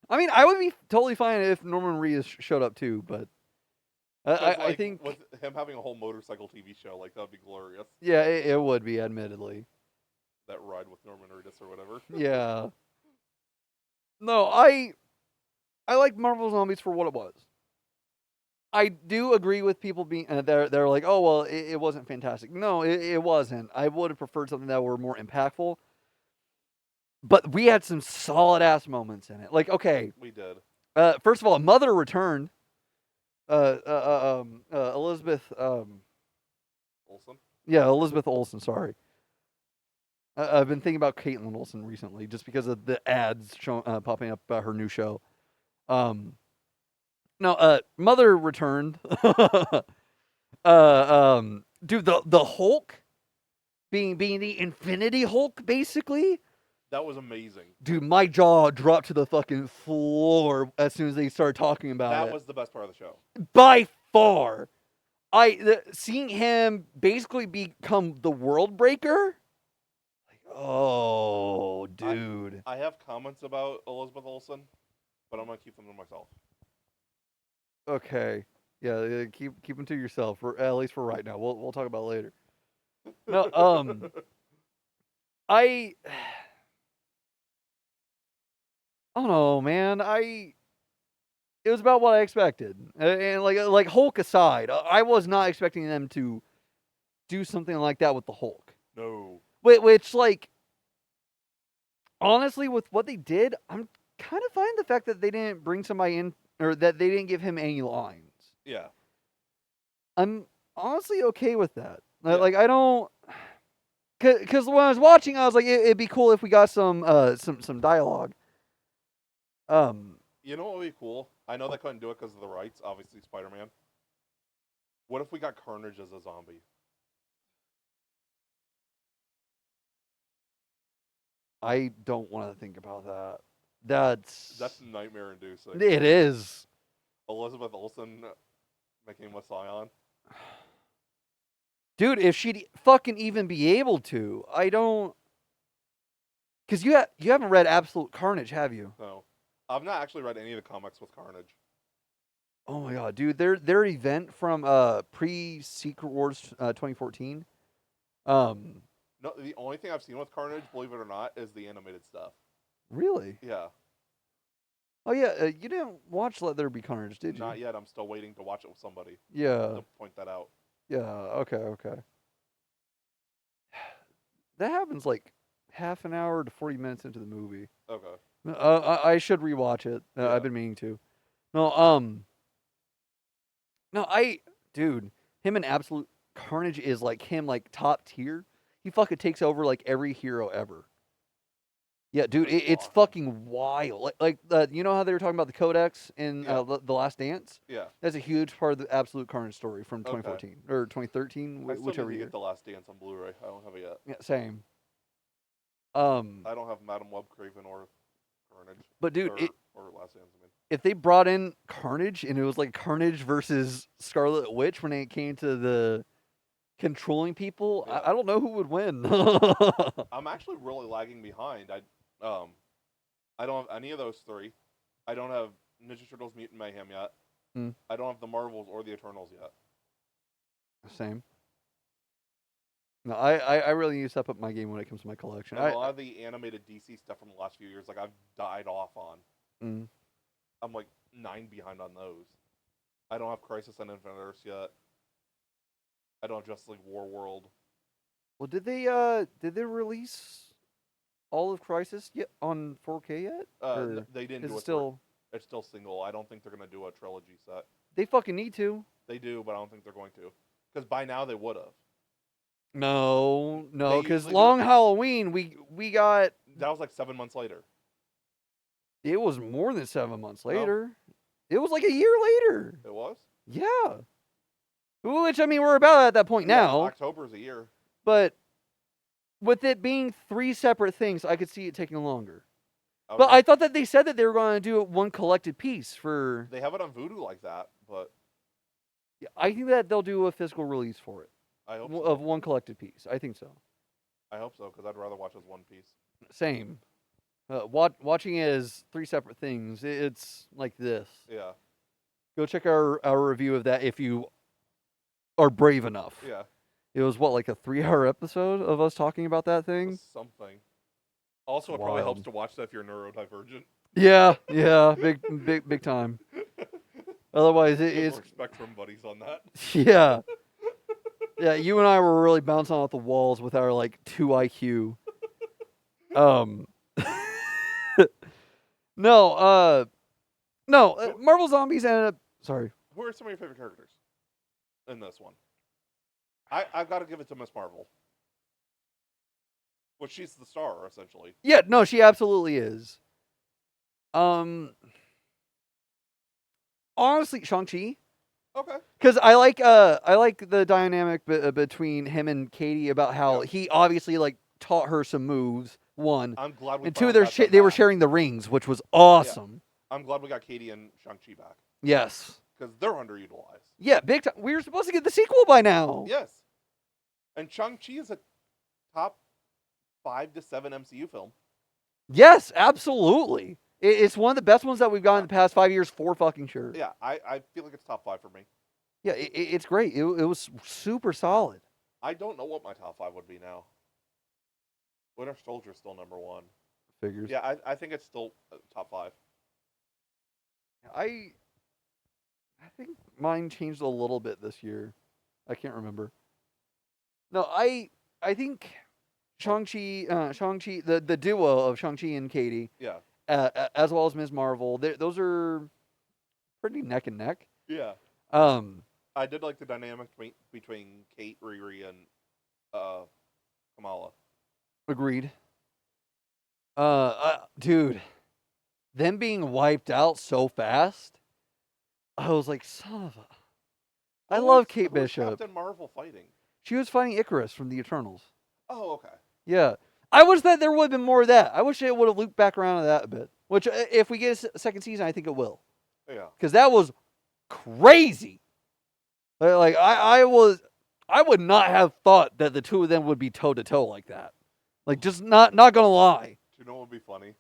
I mean, I would be totally fine if Norman Reedus showed up too, but I think with him having a whole motorcycle TV show, like, that would be glorious. yeah, it would be, admittedly. That ride with Norman Reedus or whatever. Yeah. No, I like Marvel Zombies for what it was. I do agree with people being they're like, oh well, it wasn't fantastic. No, it wasn't. I would have preferred something that were more impactful. But we had some solid ass moments in it. Like, okay, We did. first of all, Mother returned. Elizabeth Olsen. Yeah, Elizabeth Olsen. Sorry. I've been thinking about Caitlin Olsen recently, just because of the ads popping up about her new show. No, Mother returned. Dude, the Hulk being the Infinity Hulk, basically. That was amazing. Dude, my jaw dropped to the fucking floor as soon as they started talking about it. That was the best part of the show. By far. Seeing him basically become the world breaker. Like, oh, dude. I have comments about Elizabeth Olsen, but I'm gonna keep them to myself. Okay. Yeah, keep them to yourself, at least for right now. We'll talk about it later. No, I don't know, man. It was about what I expected, and like Hulk aside, I was not expecting them to do something like that with the Hulk. No. Which, like, honestly, with what they did, I'm kind of fine the fact that they didn't bring somebody in, or that they didn't give him any lines. Yeah. I'm honestly okay with that. Yeah. Like, I don't, because when I was watching, I was like, it'd be cool if we got some dialogue. You know what would be cool? I know they couldn't do it because of the rights, obviously Spider-Man. What if we got Carnage as a zombie? I don't want to think about that. That's nightmare-inducing. It is. Elizabeth Olsen making him a Scion. Dude, if she'd fucking even be able to, I don't. Because you haven't read Absolute Carnage, have you? No. I've not actually read any of the comics with Carnage. Oh my god, dude! Their event from pre-Secret Wars 2014. No, the only thing I've seen with Carnage, believe it or not, is the animated stuff. Really? Yeah. Oh yeah, you didn't watch Let There Be Carnage, did you? Not yet. I'm still waiting to watch it with somebody. Yeah. To point that out. Yeah. Okay. That happens like half an hour to 40 minutes into the movie. Okay. I should rewatch it. Yeah. I've been meaning to. No, dude, him and Absolute Carnage is like him, like top tier. He fucking takes over like every hero ever. Yeah, dude, it's fucking wild. Like you know how they were talking about the Codex in the Last Dance? Yeah. That's a huge part of the Absolute Carnage story from 2014 or 2013, I still whichever need to year. get The Last Dance on Blu-ray. I don't have it yet. Yeah, same. I don't have Madam Web Craven or Carnage. But dude, or Last Dance. I mean, if they brought in Carnage and it was like Carnage versus Scarlet Witch when it came to the controlling people, I don't know who would win. I'm actually really lagging behind. I don't have any of those three. I don't have Ninja Turtles Mutant Mayhem yet. I don't have the Marvels or the Eternals yet. Same. No, I really need to step up my game when it comes to my collection. A lot of the animated DC stuff from the last few years, like I've died off on. I'm like 9 behind on those. I don't have Crisis on Infinite Earths yet. I don't have Justice League War World. Well, did they release all of Crisis yet on 4K yet? They didn't do it. It's still single. I don't think they're gonna do a trilogy set. They fucking need to. They do, but I don't think they're going to. Because by now they would have. No, because Long Halloween we got. That was like 7 months later. It was more than 7 months later. No. It was like a year later. It was? Yeah. Which, I mean, we're about at that point now. October's a year. But with it being 3 separate things, I could see it taking longer. But I thought that they said that they were going to do it one collected piece for. They have it on Vudu like that, but. Yeah, I think that they'll do a physical release for it. I hope so. Of one collected piece. I think so. I hope so, because I'd rather watch as one piece. Same. Watching it as 3 separate things, it's like this. Yeah. Go check our review of that if you are brave enough. Yeah. It was like a 3-hour episode of us talking about that thing? Something. Also, it probably helps to watch that if you're neurodivergent. Yeah, big time. Otherwise, it's Spectrum buddies on that. Yeah. Yeah, you and I were really bouncing off the walls with our 2 IQ. No, Marvel Zombies ended up. Sorry. Who are some of your favorite characters in this one? I've got to give it to Miss Marvel. Well, she's the star, essentially. Yeah, no, she absolutely is. Honestly, Shang-Chi. Okay. Because I like the dynamic between him and Katie about how he obviously like taught her some moves. One, I'm glad we and two, finally got them they were back. sharing the rings, which was awesome. I'm glad we got Katie and Shang-Chi back. Yes. Because they're underutilized. Yeah, big time. We were supposed to get the sequel by now. Yes. And Shang-Chi is a top 5 to 7 MCU film. Yes, absolutely. It's one of the best ones that we've gotten in the past 5 years for fucking sure. Yeah, I feel like it's top 5 for me. Yeah, it's great. It was super solid. I don't know what my top 5 would be now. Winter Soldier's still number 1. Figures. Yeah, I think it's still top 5. I think mine changed a little bit this year. I can't remember. No, I think Shang-Chi, the duo of Shang-Chi and Katie, Yeah. As well as Ms. Marvel, those are pretty neck and neck. Yeah. I did like the dynamic between Kate, Riri, and Kamala. Agreed. Dude, them being wiped out so fast, I was like, son of a... I love Kate Bishop. Captain Marvel fighting? She was fighting Icarus from the Eternals. Oh, okay. Yeah. I wish that there would have been more of that. I wish it would have looped back around to that a bit. Which, if we get a second season, I think it will. Yeah. Because that was crazy. Like, I would not have thought that the two of them would be toe to toe like that. Like, just not gonna lie. Do you know what would be funny?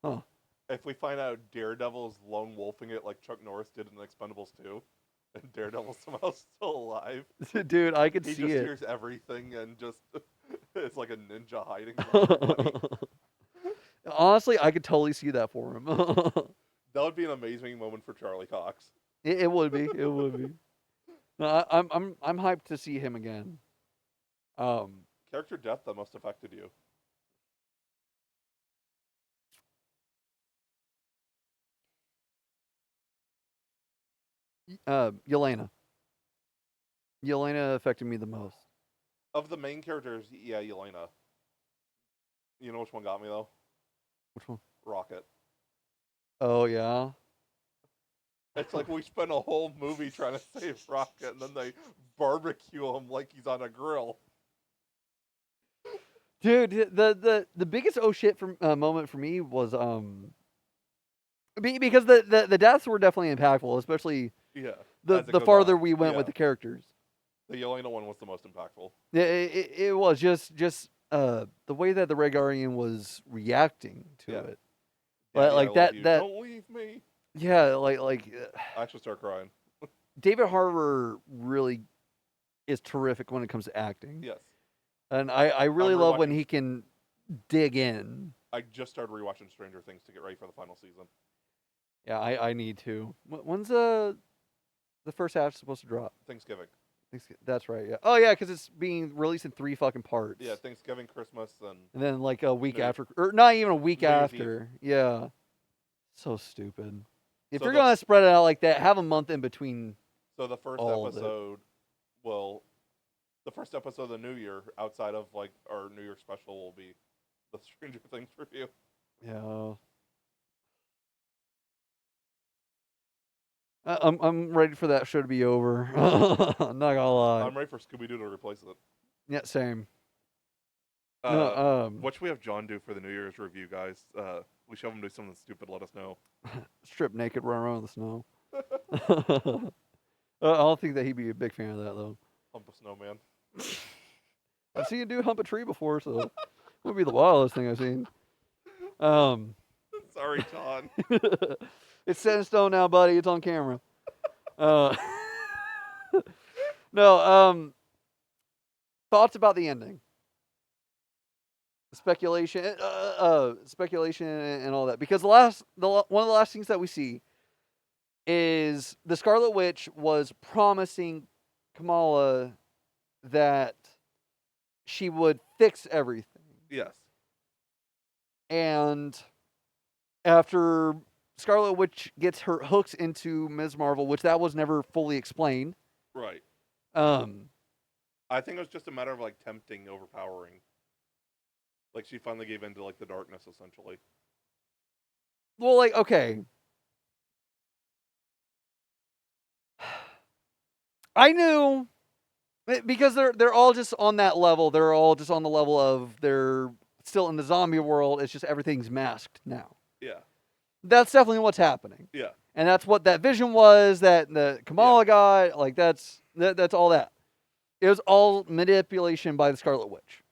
Huh. If we find out Daredevil is lone wolfing it like Chuck Norris did in Expendables 2, and Daredevil's somehow still alive. Dude, I could he see just it. hears everything and just it's like a ninja hiding from everybody. Honestly, I could totally see that for him. That would be an amazing moment for Charlie Cox. It would be. It would be. No, I'm hyped to see him again. Character death that most affected you. Yelena. Yelena affected me the most. Of the main characters, yeah, Yelena. You know which one got me though? Which one? Rocket. Oh yeah. It's like we spent a whole movie trying to save Rocket, and then they barbecue him like he's on a grill. Dude, the biggest oh shit moment for me was because the deaths were definitely impactful, especially the farther we went with the characters. The Yelena one was the most impactful. Yeah, it was just the way that the Red Guardian was reacting to it. Daddy, like I that love you. that Don't leave me. Yeah, like I actually start crying. David Harbour really is terrific when it comes to acting. Yes. And I really love when he can dig in. I just started rewatching Stranger Things to get ready for the final season. Yeah, I need to. When's the first half supposed to drop? Thanksgiving. That's right. Yeah. Oh yeah, because it's being released in 3 fucking parts. Yeah, Thanksgiving, Christmas, and then like a week after, or not even a week New Year's after. Yeah. So stupid. If So you're gonna spread it out like that, have a month in between. So the first episode, the first episode of the new year, outside of like our New Year special, will be the Stranger Things review. Yeah. I'm ready for that show to be over. I'm not gonna lie. I'm ready for Scooby-Doo to replace it. Yeah, same. What should we have John do for the New Year's review, guys? We should have him do something stupid. Let us know. Strip naked, run around in the snow. I don't think that he'd be a big fan of that though. Hump a snowman. I've seen him do hump a tree before, so it would be the wildest thing I've seen. Sorry, John. It's set in stone now, buddy. It's on camera. No. Thoughts about the ending? Speculation, and all that. Because one of the last things that we see is the Scarlet Witch was promising Kamala that she would fix everything. Yes. And after Scarlet Witch gets her hooks into Ms. Marvel, which that was never fully explained. Right. I I think it was just a matter of like tempting, overpowering. Like she finally gave in to like the darkness, essentially. Well, like, okay. I knew because they're all just on that level. They're all just on the level of they're still in the zombie world. It's just everything's masked now. Yeah. That's definitely what's happening. Yeah. And that's what that vision was that the Kamala got. Like that's all that. It was all manipulation by the Scarlet Witch.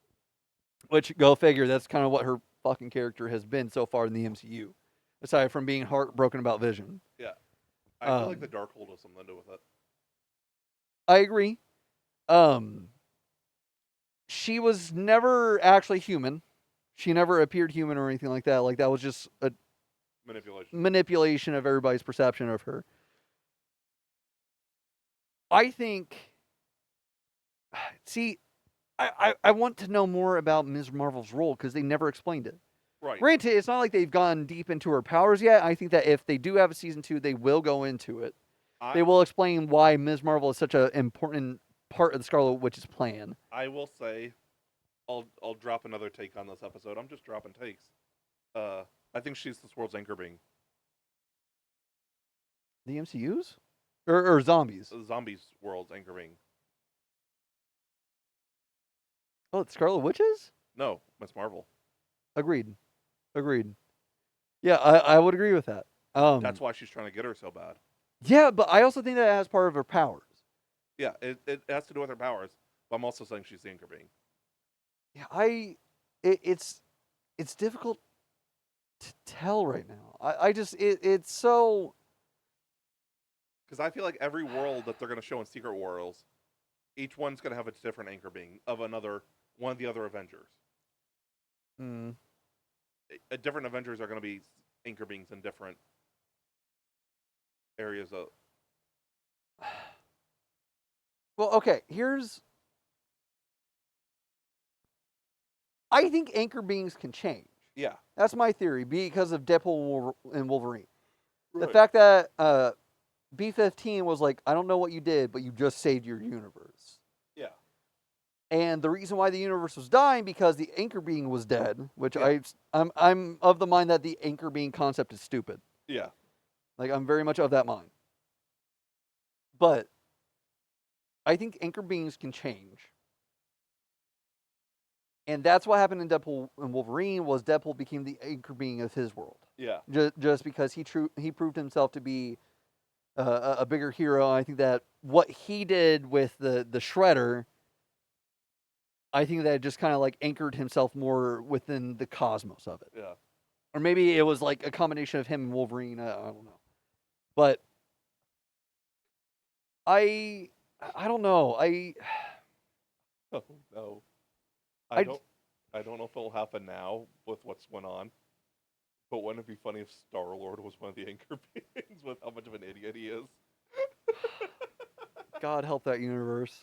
Which, go figure, that's kind of what her fucking character has been so far in the MCU. Aside from being heartbroken about Vision. Yeah. I feel like the Darkhold has something to do with it. I agree. She was never actually human. She never appeared human or anything like that. Like, that was just a manipulation of everybody's perception of her. I think... See, I want to know more about Ms. Marvel's role because they never explained it. Right. Granted, it's not like they've gone deep into her powers yet. I think that if they do have a season 2, they will go into it. They will explain why Ms. Marvel is such an important part of the Scarlet Witch's plan. I will say, I'll drop another take on this episode. I'm just dropping takes. I think she's this world's anchor being. The MCU's? Or zombies? The zombies world's anchor being. Oh, the Scarlet Witches? No, Miss Marvel. Agreed. Yeah, I would agree with that. That's why she's trying to get her so bad. Yeah, but I also think that it has part of her powers. Yeah, it has to do with her powers, but I'm also saying she's the anchor being. Yeah, it's difficult to tell right now. It's so... Because I feel like every world that they're going to show in Secret Wars, each one's going to have a different anchor being of one of the other Avengers. Different Avengers are going to be anchor beings in different areas of... Well, okay, I think anchor beings can change. Yeah. That's my theory, because of Deadpool and Wolverine. Right. The fact that B-15 was like, I don't know what you did, but you just saved your universe. Yeah. And the reason why the universe was dying because the anchor being was dead, which Yeah. I'm of the mind that the anchor being concept is stupid. Yeah. Like, I'm very much of that mind. But I think anchor beings can change. And that's what happened in Deadpool and Wolverine was Deadpool became the anchor being of his world. Yeah. Just because he proved himself to be a bigger hero. I think that what he did with the Shredder, I think that it just kind of like anchored himself more within the cosmos of it. Yeah. Or maybe it was like a combination of him and Wolverine. I don't know. But I don't know. Oh no. I don't know if it'll happen now with what's went on. But wouldn't it be funny if Star-Lord was one of the anchor beings with how much of an idiot he is? God help that universe.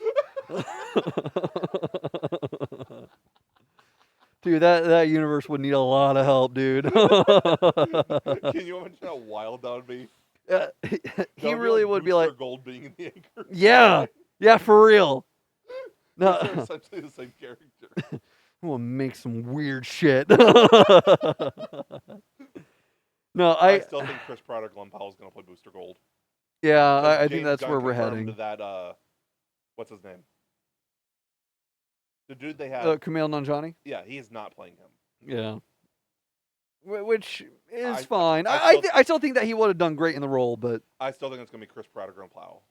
Dude, that universe would need a lot of help, dude. Can you imagine how wild that would be? He really would be like Gold being the anchor. Yeah, for real. No, they're essentially the same character. We'll make some weird shit. No, I still think Chris Pratt or Glenn Powell is going to play Booster Gold. Yeah, I think that's Gunn where we're confirmed heading. That what's his name? The dude they have. Kumail Nanjiani? Yeah, he is not playing him. Yeah. Which is I fine. I still think that he would have done great in the role, but I still think it's going to be Chris Pratt or Glenn Powell.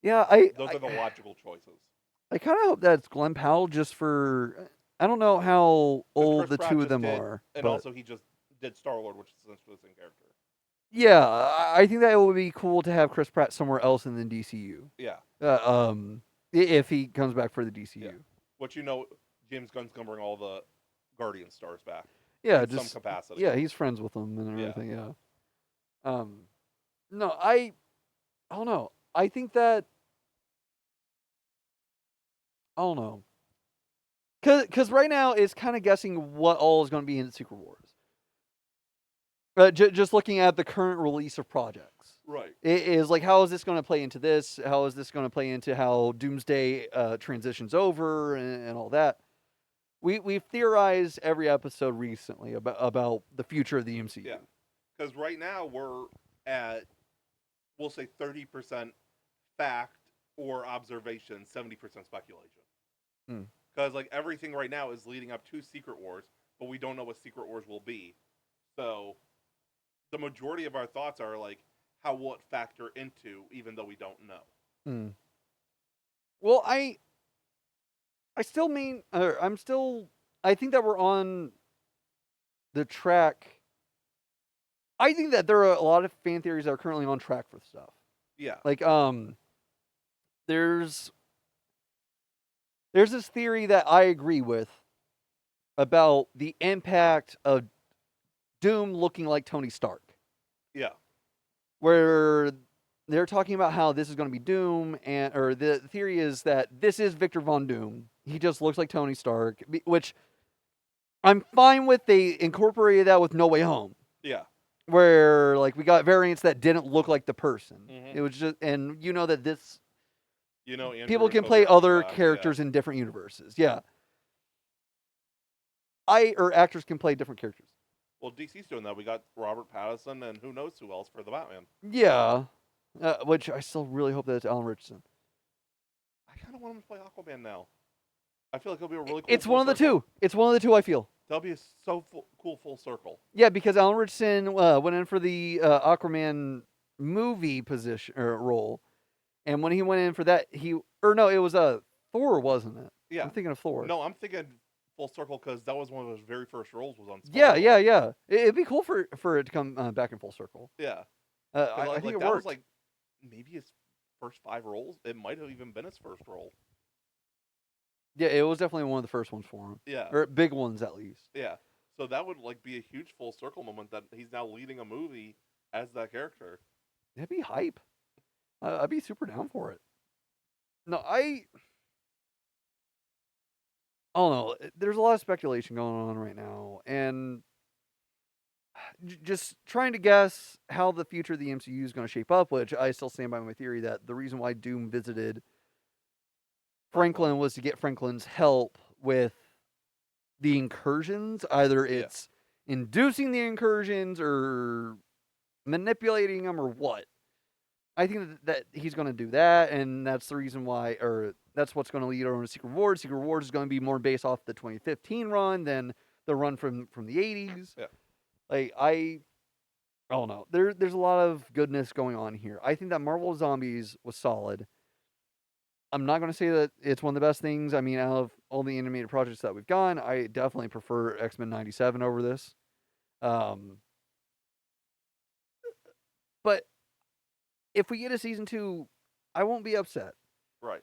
Yeah, those are the logical choices. I kind of hope that it's Glenn Powell just for... I don't know how old the two of them are. And but also he just did Star-Lord, which is essentially the same character. yeah, I think that it would be cool to have Chris Pratt somewhere else in the DCU. Yeah. If he comes back for the DCU. Yeah. Which, James Gunn's going to bring all the Guardian stars back. Yeah, in just some capacity. Yeah, he's friends with them and everything. Yeah. No, I don't know. I think that I don't know. Because right now it's kind of guessing what all is going to be in Secret Wars. Just looking at the current release of projects. Right. It is like, how is this going to play into this? How is this going to play into how Doomsday transitions over and all that? We've theorized every episode recently about the future of the MCU. Yeah. Because right now we're at, we'll say 30% fact or observation, 70% speculation. Hmm. Because like everything right now is leading up to Secret Wars, but we don't know what Secret Wars will be. So the majority of our thoughts are like, how will it factor into, even though we don't know. Hmm. Well, I still mean, I think that we're on the track. I think that there are a lot of fan theories that are currently on track for stuff. Yeah. Like, there's this theory that I agree with about the impact of Doom looking like Tony Stark. Yeah. Where they're talking about how this is going to be Doom, or the theory is that this is Victor Von Doom. He just looks like Tony Stark, which I'm fine with. They incorporated that with No Way Home. Yeah. Where like we got variants that didn't look like the person. Mhm. It was just, and you know that this, Andrew people can Russo's play coming other back, characters in different universes. Yeah. Or actors can play different characters. Well, DC's doing that. We got Robert Pattinson and who knows who else for the Batman. Yeah. Which I still really hope that it's Alan Richardson. I kind of want him to play Aquaman now. I feel like it'll be a really cool. It's one of the two. It's one of the two, I feel. That'll be so cool full circle. Yeah, because Alan Richardson went in for the Aquaman movie position or role, and when he went in for that, it was Thor, wasn't it? Yeah, I'm thinking of Thor. No, I'm thinking full circle because that was one of his very first roles was on. Yeah. It'd be cool for it to come back in full circle. Yeah, I think it worked. Was like maybe his first 5 roles. It might have even been his first role. Yeah, it was definitely one of the first ones for him. Yeah, or big ones at least. Yeah, so that would like be a huge full circle moment that he's now leading a movie as that character. That'd be hype. I'd be super down for it. No, I don't know. There's a lot of speculation going on right now, and just trying to guess how the future of the MCU is going to shape up, which I still stand by my theory that the reason why Doom visited Franklin was to get Franklin's help with the incursions. Either it's inducing the incursions or manipulating them or what. I think that he's going to do that, and that's the reason why, or that's what's going to lead over to Secret Wars. Secret Wars is going to be more based off the 2015 run than the run from the 80s. Yeah. Like, I don't know. There's a lot of goodness going on here. I think that Marvel Zombies was solid. I'm not going to say that it's one of the best things. I mean, out of all the animated projects that we've gone, I definitely prefer X-Men 97 over this. But if we get a season 2, I won't be upset. Right.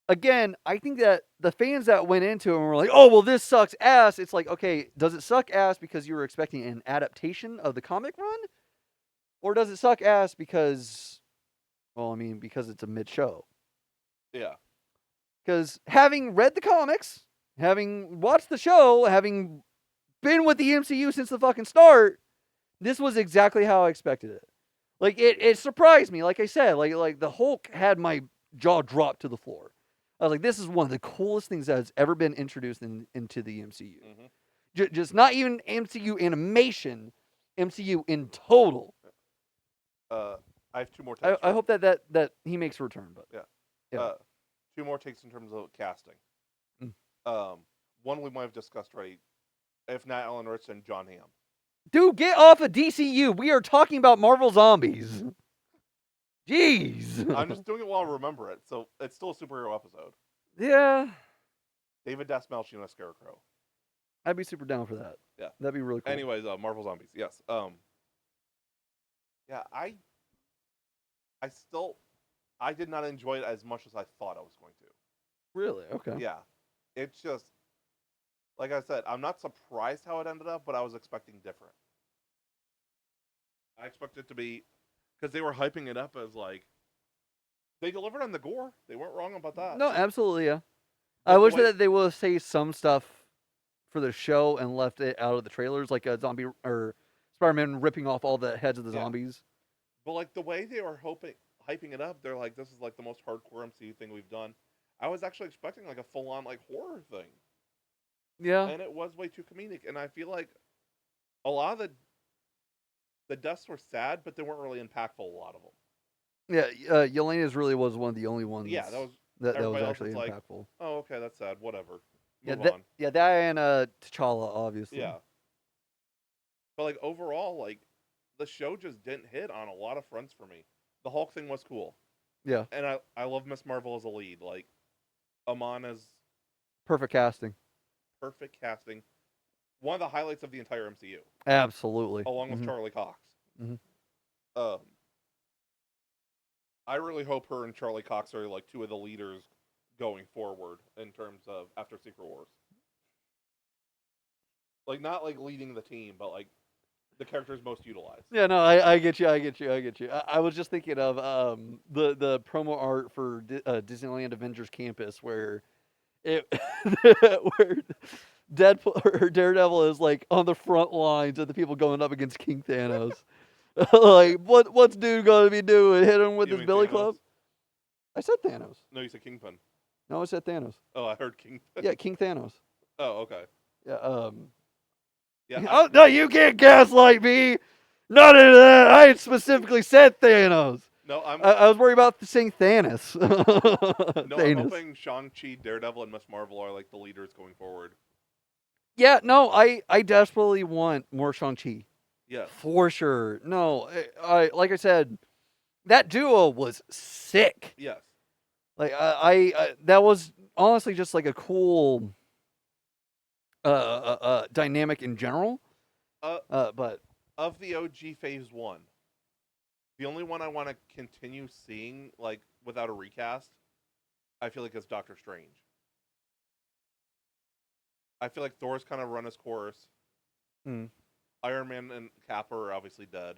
Again, I think that the fans that went into it and were like, oh, well, this sucks ass. It's like, okay, does it suck ass because you were expecting an adaptation of the comic run? Or does it suck ass because it's a mid-show? Yeah. Because having read the comics, having watched the show, having been with the MCU since the fucking start, this was exactly how I expected it. Like, it surprised me. Like I said, like the Hulk had my jaw dropped to the floor. I was like, this is one of the coolest things that has ever been introduced into the MCU. Mm-hmm. Just not even MCU animation, MCU in total. I have 2 more takes. I hope that he makes a return, but yeah. 2 more takes in terms of casting. One we might have discussed already. If not Alan Richardson, John Hamm. Dude, get off of DCU. We are talking about Marvel Zombies. Jeez. I'm just doing it while I remember it, so it's still a superhero episode. Yeah. David Dastmalchian as Scarecrow. I'd be super down for that. Yeah. That'd be really cool. Anyways, Marvel Zombies. Yes. Yeah, I did not enjoy it as much as I thought I was going to. Really? Okay. Yeah. It's just, like I said, I'm not surprised how it ended up, but I was expecting different. I expected it to be, because they were hyping it up as like, they delivered on the gore. They weren't wrong about that. No, absolutely, yeah. I wish that they would say some stuff for the show and left it out of the trailers, like a zombie or Spider-Man ripping off all the heads of the zombies. But like the way they were hyping it up, they're like, this is like the most hardcore MCU thing we've done. I was actually expecting like a full on like horror thing, Yeah. and it was way too comedic. And I feel like a lot of the deaths were sad, but they weren't really impactful. A lot of them. Yeah, Yelena's really was one of the only ones Yeah, that was that was everybody else actually was like, impactful. oh, okay, that's sad. Whatever, Yeah, move on. that and T'Challa, obviously. Yeah, but like overall, like the show just didn't hit on a lot of fronts for me. The Hulk thing was cool, Yeah, and I love Miss Marvel as a lead. Like Amon is perfect casting. perfect casting. One of the highlights of the entire MCU, Absolutely. along with Charlie Cox. Mhm. Um, I really hope her and Charlie Cox are like two of the leaders going forward in terms of after Secret Wars. Like not like leading the team, but like the characters most utilized. Yeah, no, I get you. I was just thinking of the promo art for Disneyland Avengers Campus where it where Deadpool or Daredevil is like on the front lines of the people going up against King Thanos. Like what's dude gonna be doing? Hit him with You his mean billy Thanos? club? I said Thanos. No, you said Kingpin. No, I said Thanos. Oh, I heard Kingpin. Yeah, King Thanos. Oh, okay. Yeah. Yeah. Oh no, you can't gaslight me. None of that. I specifically said Thanos. No, I was worried about saying Thanos. no, Thanos. I'm hoping Shang-Chi, Daredevil, and Miss Marvel are like the leaders going forward. Yeah, no, I desperately want more Shang-Chi. Yes. For sure. No, I like I said, that duo was sick. Yes. Like I that was honestly just like a cool dynamic in general. But Of the OG Phase 1, the only one I want to continue seeing, like, without a recast, I feel like is Doctor Strange. I feel like Thor's kind of run his course. Hmm. Iron Man and Cap are obviously dead.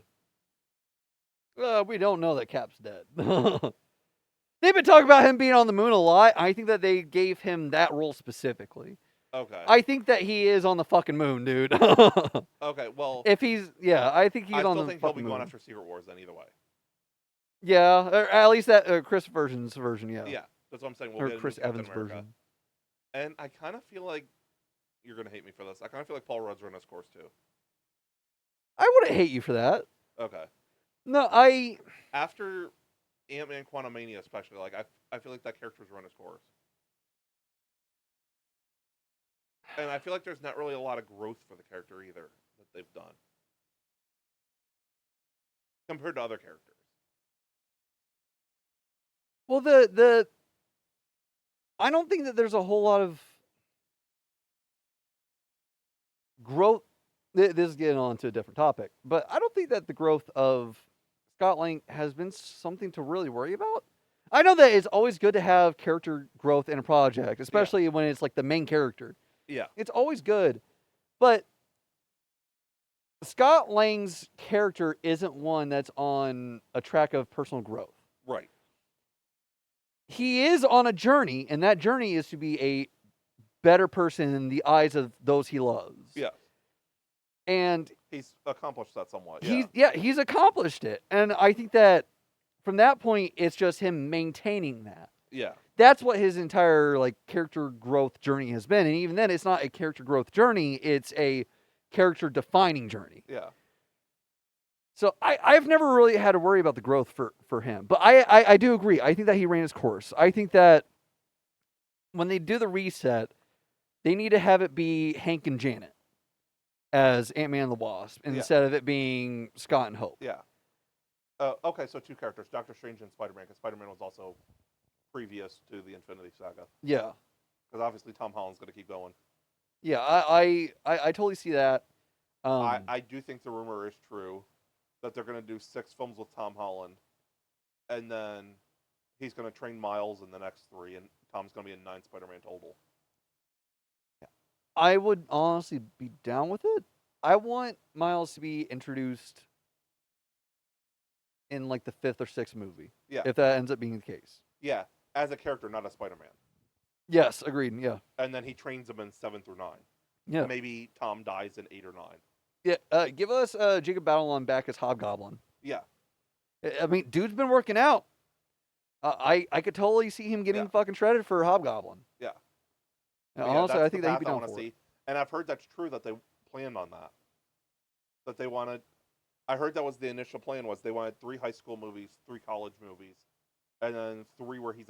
We don't know that Cap's dead. They've been talking about him being on the moon a lot. I think that they gave him that role specifically. Okay. I think that he is on the fucking moon, dude. Okay, well, If he's, yeah, I think he's I on still the think he'll fucking be moon. going after Secret Wars then, either way. Yeah, or at least that Chris version's version, yeah. Yeah, that's what I'm saying. We'll Or get a new Chris Captain Evans America. version. And I kind of feel like you're gonna hate me for this. I kind of feel like Paul Rudd's run his course too. I wouldn't hate you for that. Okay. No, After Ant-Man Quantumania, especially, like I feel like that character's run his course. And I feel like there's not really a lot of growth for the character either that they've done compared to other characters. well, I don't think that there's a whole lot of growth. This is getting on to a different topic, but I don't think that the growth of Scott Lang has been something to really worry about. I know that it's always good to have character growth in a project, especially when it's like the main character. Yeah. It's always good. But Scott Lang's character isn't one that's on a track of personal growth. Right. He is on a journey, and that journey is to be a better person in the eyes of those he loves. Yeah. And He's accomplished that somewhat. Yeah. he's accomplished it. And I think that from that point, it's just him maintaining that. Yeah. That's what his entire like character growth journey has been. And even then, it's not a character growth journey; it's a character defining journey. Yeah. So I've never really had to worry about the growth for him. But I do agree. I think that he ran his course. I think that when they do the reset, they need to have it be Hank and Janet as Ant-Man and the Wasp instead of it being Scott and Hope. Yeah. Okay, so two characters, Doctor Strange and Spider-Man, because Spider-Man was also previous to the Infinity Saga. Yeah. Because obviously Tom Holland's going to keep going. Yeah, I totally see that. I do think the rumor is true that they're going to do 6 films with Tom Holland, and then he's going to train Miles in the next 3, and Tom's going to be in 9 Spider-Man total. I would honestly be down with it. I want Miles to be introduced in like the 5th or 6th movie. Yeah. If that ends up being the case. Yeah, as a character, not as Spider-Man. Yes, agreed. Yeah. And then he trains him in 7 through 9. Yeah. Maybe Tom dies in 8 or 9. Yeah. Give us Jacob Batalon back as Hobgoblin. Yeah. I mean, dude's been working out. I could totally see him getting fucking shredded for Hobgoblin. Yeah. And honestly, that's I think the that he'd be path I down want to for it. see. And I've heard that's true that they planned on that. That they wanted. I heard that was the initial plan was they wanted 3 high school movies, 3 college movies, and then 3 where he's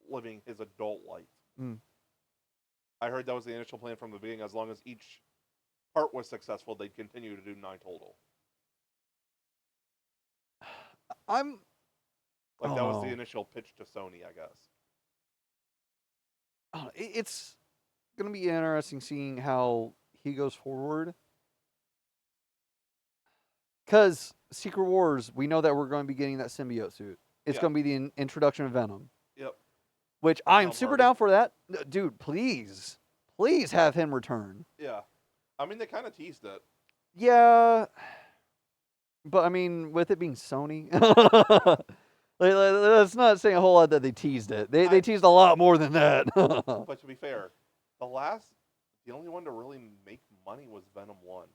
living his adult life. Mm. I heard that was the initial plan from the beginning. As long as each part was successful, they'd continue to do 9 total. That was the initial pitch to Sony, I guess. It's going to be interesting seeing how he goes forward. Because Secret Wars, we know that we're going to be getting that symbiote suit. It's going to be the introduction of Venom. Yep. Which I'm super down for that. Dude, please have him return. Yeah. I mean, they kind of teased it. Yeah. But, I mean, with it being Sony, that's not saying a whole lot that they teased it. They teased a lot more than that. But to be fair, the only one to really make money was Venom 1.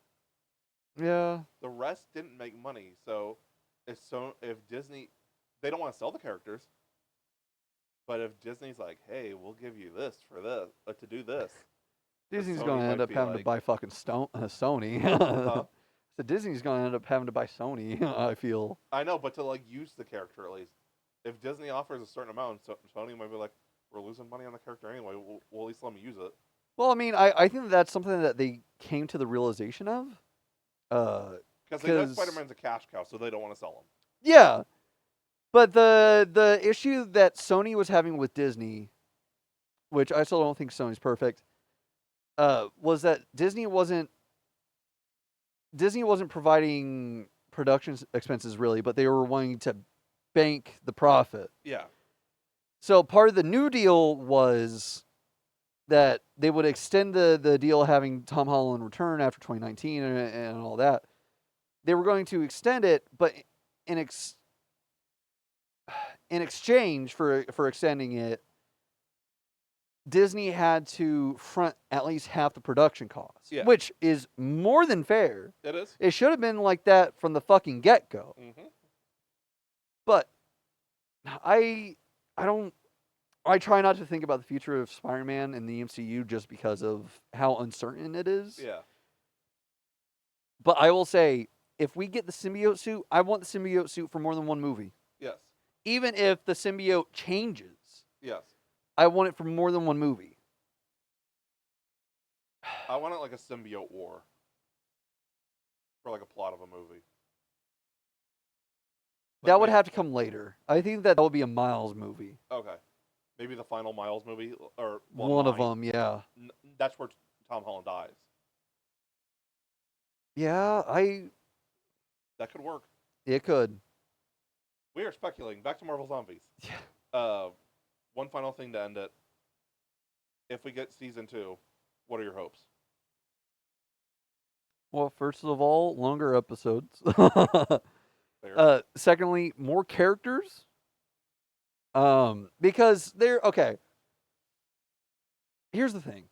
Yeah. The rest didn't make money. So if Disney, they don't want to sell the characters, but if Disney's like, hey, we'll give you this for this, to do this. Disney's going to end up having to buy fucking Sony. So Disney's going to end up having to buy Sony, I feel. I know, but to use the character at least. If Disney offers a certain amount, Sony might be like, we're losing money on the character anyway. We'll at least let me use it. Well, I mean, I think that's something that they came to the realization of. Because they know Spider-Man's a cash cow, so they don't want to sell him. Yeah. But the issue that Sony was having with Disney, which I still don't think Sony's perfect, was that Disney wasn't providing production expenses really, but they were wanting to bank the profit. Yeah. So part of the new deal was that they would extend the deal having Tom Holland return after 2019 and all that. They were going to extend it, but in exchange for extending it, Disney had to front at least half the production costs, which is more than fair. It is. It should have been like that from the fucking get-go. Mm-hmm. But I try not to think about the future of Spider-Man in the MCU just because of how uncertain it is. Yeah. But I will say, if we get the symbiote suit, I want the symbiote suit for more than one movie. Yes. Even if the symbiote changes. Yes. I want it for more than one movie. I want it like a symbiote war. For like a plot of a movie. That would have to come later. I think that would be a Miles movie. Okay. Maybe the final Miles movie? Or one of them, yeah. That's where Tom Holland dies. Yeah, That could work. It could. We are speculating. Back to Marvel Zombies. Yeah. One final thing to end it. If we get season 2, what are your hopes? Well, first of all, longer episodes. Secondly, more characters. Because they're okay. Here's the thing.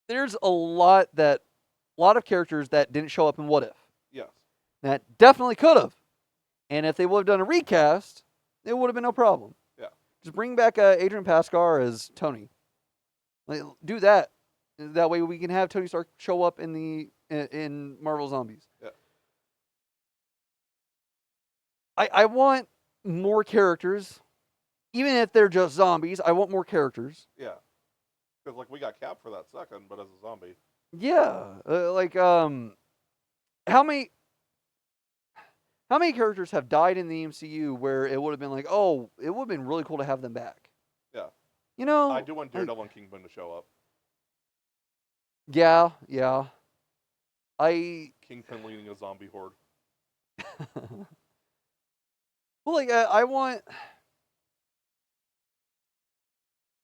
There's a lot of characters that didn't show up in What If. Yes. That definitely could have. And if they would have done a recast, it would have been no problem. Yeah. Just bring back Adrian Pascar as Tony. Do that. That way we can have Tony Stark show up in Marvel Zombies. Yeah. I want more characters. Even if they're just zombies, I want more characters. Yeah. Because we got Cap for that second, but as a zombie. Yeah. How many characters have died in the MCU where it would have been like, oh, it would have been really cool to have them back? Yeah. You know? I do want Daredevil and Kingpin to show up. Yeah. Kingpin leading a zombie horde. Well, I want...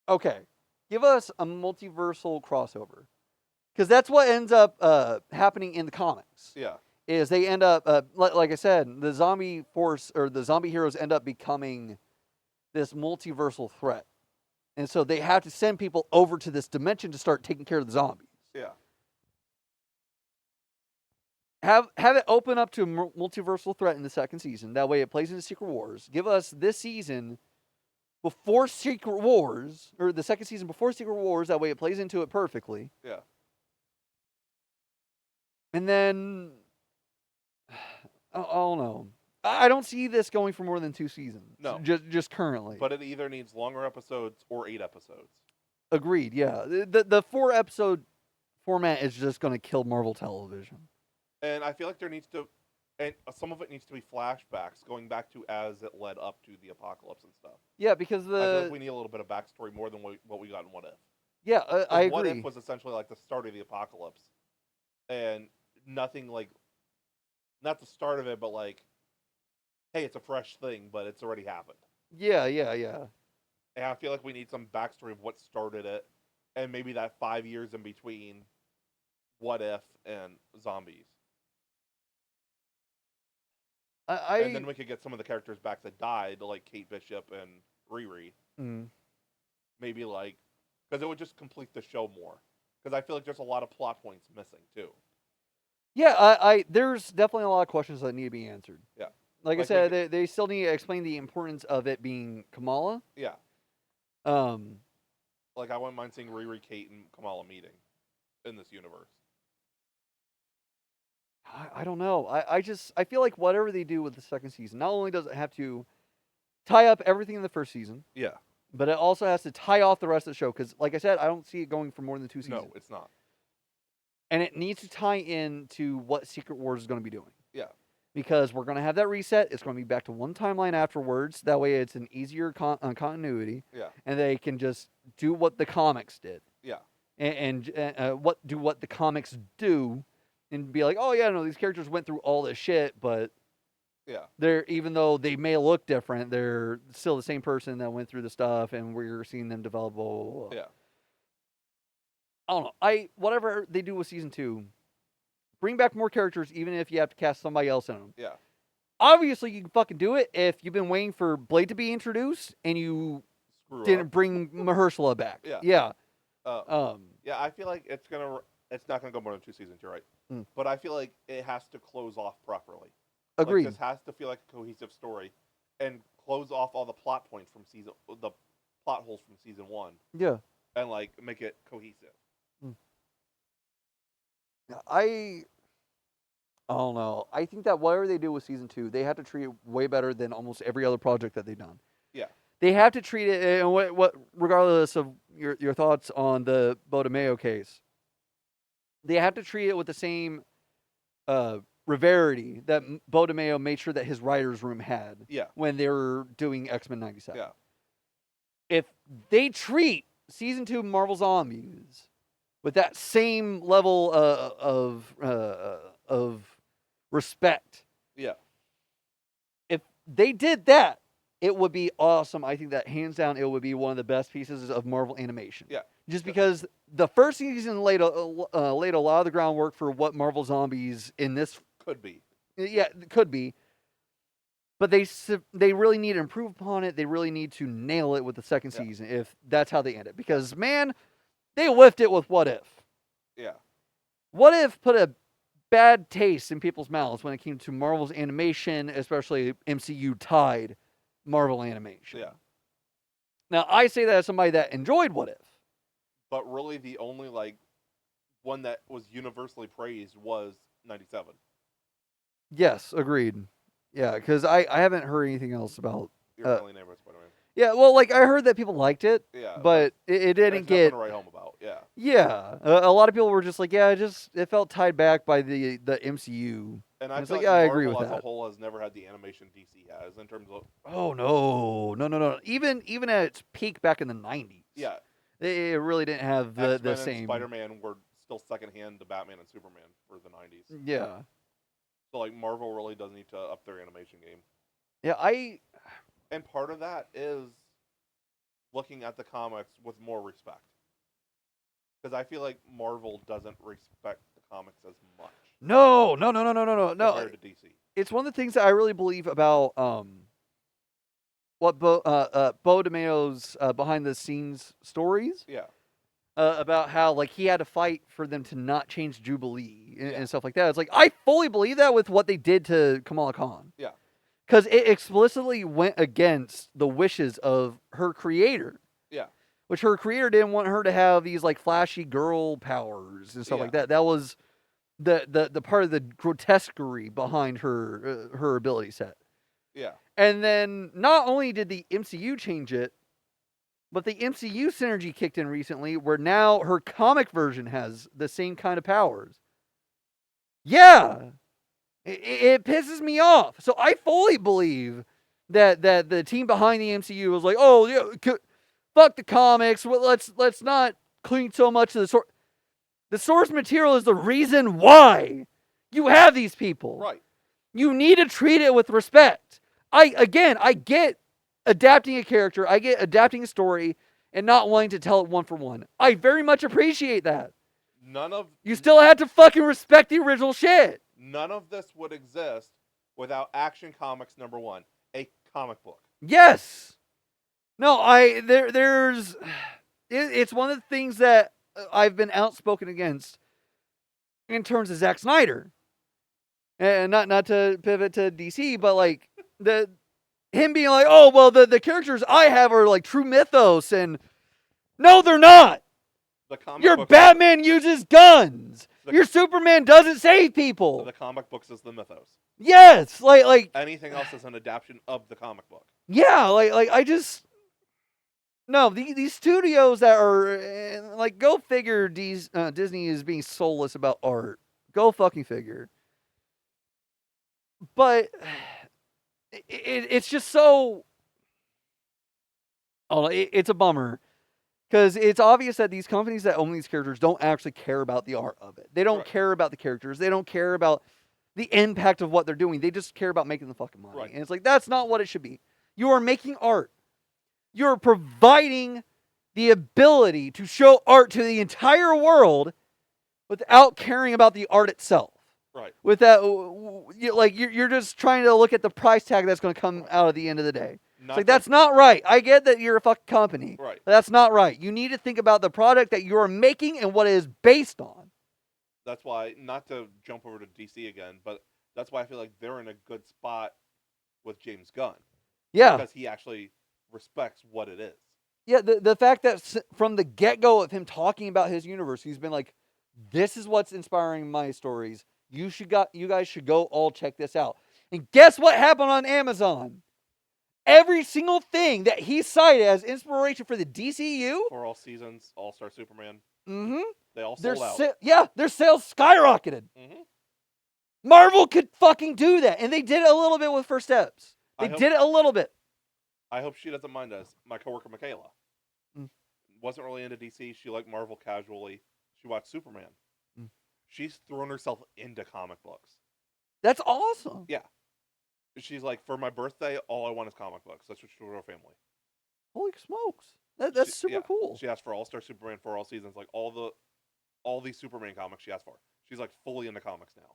Okay. Give us a multiversal crossover. Because that's what ends up happening in the comics. Yeah. Is they end up, like I said, the zombie force, or the zombie heroes end up becoming this multiversal threat. And so they have to send people over to this dimension to start taking care of the zombies. Yeah. have it open up to a multiversal threat in the second season. That way it plays into Secret Wars. Give us this season before Secret Wars, or the second season before Secret Wars. That way it plays into it perfectly. Yeah. And then, I don't know. I don't see this going for more than 2 seasons. No. Just currently. But it either needs longer episodes or 8 episodes. Agreed, yeah. The 4-episode format is just going to kill Marvel television. And I feel like there needs to, and some of it needs to be flashbacks going back to as it led up to the apocalypse and stuff. Yeah, because I feel like we need a little bit of backstory more than what we got in What If. Yeah, I agree. What If was essentially like the start of the apocalypse, and nothing like, not the start of it, but like, hey, it's a fresh thing, but it's already happened. Yeah. And I feel like we need some backstory of what started it, and maybe that 5 years in between What If and Zombies. And then we could get some of the characters back that died, like Kate Bishop and Riri. Mm. Maybe like, because it would just complete the show more. Because I feel like there's a lot of plot points missing too. Yeah, there's definitely a lot of questions that need to be answered. Yeah. Like I said, they still need to explain the importance of it being Kamala. Yeah. Like I wouldn't mind seeing Riri, Kate, and Kamala meeting in this universe. I don't know. I feel like whatever they do with the second season, not only does it have to tie up everything in the first season, Yeah. but it also has to tie off the rest of the show. Because, like I said, I don't see it going for more than 2 seasons. No, it's not. And it needs to tie in to what Secret Wars is going to be doing. Yeah. Because we're going to have that reset. It's going to be back to one timeline afterwards. That way it's an easier continuity. Yeah. And they can just do what the comics did. Yeah. And what the comics do. And be like, oh yeah, no, these characters went through all this shit, but yeah, they're, even though they may look different, they're still the same person that went through the stuff, and we're seeing them develop. Blah, blah, blah. Yeah. I don't know. Whatever they do with season 2, bring back more characters, even if you have to cast somebody else in them. Yeah. Obviously, you can fucking do it if you've been waiting for Blade to be introduced and you didn't bring Mahershala back. Yeah. Yeah. Yeah, I feel like it's not gonna go more than 2 seasons. You're right. Mm. But I feel like it has to close off properly. Agreed. Like, this has to feel like a cohesive story, and close off all the plot points from the plot holes from season 1. Yeah. And like make it cohesive. Mm. I don't know. I think that whatever they do with season 2, they have to treat it way better than almost every other project that they've done. Yeah. They have to treat it, and what regardless of your thoughts on the Bo DeMeo case, they have to treat it with the same severity that Bo DeMeo made sure that his writer's room had when they were doing X-Men 97. Yeah. If they treat season 2 Marvel Zombies with that same level of respect, if they did that, it would be awesome. I think that hands down, it would be one of the best pieces of Marvel animation. Yeah. Just because the first season laid a lot of the groundwork for what Marvel Zombies in this could be. Yeah, could be. But they really need to improve upon it. They really need to nail it with the second season if that's how they end it. Because, man, they whiffed it with What If. Yeah. What If put a bad taste in people's mouths when it came to Marvel's animation, especially MCU-tied Marvel animation. Yeah. Now, I say that as somebody that enjoyed What If. But really the only, like, one that was universally praised was 97. Yes, agreed. Yeah, because I haven't heard anything else about... Your Friendly Neighborhood Spider-Man. Yeah, well, like, I heard that people liked it, but it didn't get... Nothing to write home about, yeah. Yeah, a lot of people were just like, yeah, it felt tied back by the MCU. And I feel like I Marvel agree with as that. a whole has never had the animation DC has in terms of... Oh, no. Even at its peak back in the 90s. Yeah. It really didn't have the X-Men same... and Spider-Man were still secondhand to Batman and Superman for the 90s. Yeah. So, like, Marvel really does need to up their animation game. Yeah, And part of that is looking at the comics with more respect. Because I feel like Marvel doesn't respect the comics as much. No. Compared to DC. It's one of the things that I really believe about what Bo DeMeo's behind the scenes stories. Yeah. about how like he had to fight for them to not change Jubilee and stuff like that. It's like I fully believe that with what they did to Kamala Khan. Yeah. Because it explicitly went against the wishes of her creator. Yeah. Which her creator didn't want her to have these like flashy girl powers and stuff like that. That was the part of the grotesquerie behind her ability set. Yeah. And then not only did the MCU change it, but the MCU synergy kicked in recently where now her comic version has the same kind of powers. Yeah. It pisses me off. So I fully believe that the team behind the MCU was like, oh, yeah, fuck the comics. Well, let's not cling so much to the source. The source material is the reason why you have these people. Right. You need to treat it with respect. I get adapting a character. I get adapting a story and not wanting to tell it one for one. I very much appreciate that. You still had to fucking respect the original shit. None of this would exist without Action Comics #1, a comic book. Yes. No, it's one of the things that I've been outspoken against in terms of Zack Snyder. And not to pivot to DC, but like him being like, oh, well, the characters I have are like true mythos, and no, they're not. Your Batman uses guns. Your Superman doesn't save people. The comic books is the mythos. Yes, like anything else is an adaptation of the comic book. Yeah, like I just no these studios that are like go figure. Disney is being soulless about art. Go fucking figure. But it's just so. Oh, it's a bummer. Because it's obvious that these companies that own these characters don't actually care about the art of it. They don't care about the characters. They don't care about the impact of what they're doing. They just care about making the fucking money. Right. And it's like, that's not what it should be. You are making art. You're providing the ability to show art to the entire world without caring about the art itself. Right. With that, you're just trying to look at the price tag that's going to come out at the end of the day. It's like, that's not right. I get that you're a fucking company. Right. But that's not right. You need to think about the product that you're making and what it is based on. That's why, not to jump over to DC again, but that's why I feel like they're in a good spot with James Gunn. Yeah. Because he actually respects what it is. Yeah, the fact that from the get-go of him talking about his universe, he's been like, this is what's inspiring my stories. You guys should go all check this out. And guess what happened on Amazon? Every single thing that he cited as inspiration for the DCU. For all seasons, All-Star Superman. Mm-hmm. They all sold out. Their sales skyrocketed. Mm-hmm. Marvel could fucking do that. And they did it a little bit with First Steps. They did it a little bit. I hope she doesn't mind us. My coworker, Michaela, wasn't really into DC. She liked Marvel casually. She watched Superman. She's thrown herself into comic books. That's awesome. Yeah. She's like, for my birthday, all I want is comic books. That's what she told her family. Holy smokes. That's super cool. She asked for All-Star Superman for all seasons. Like, all these Superman comics she asked for. She's like fully into comics now.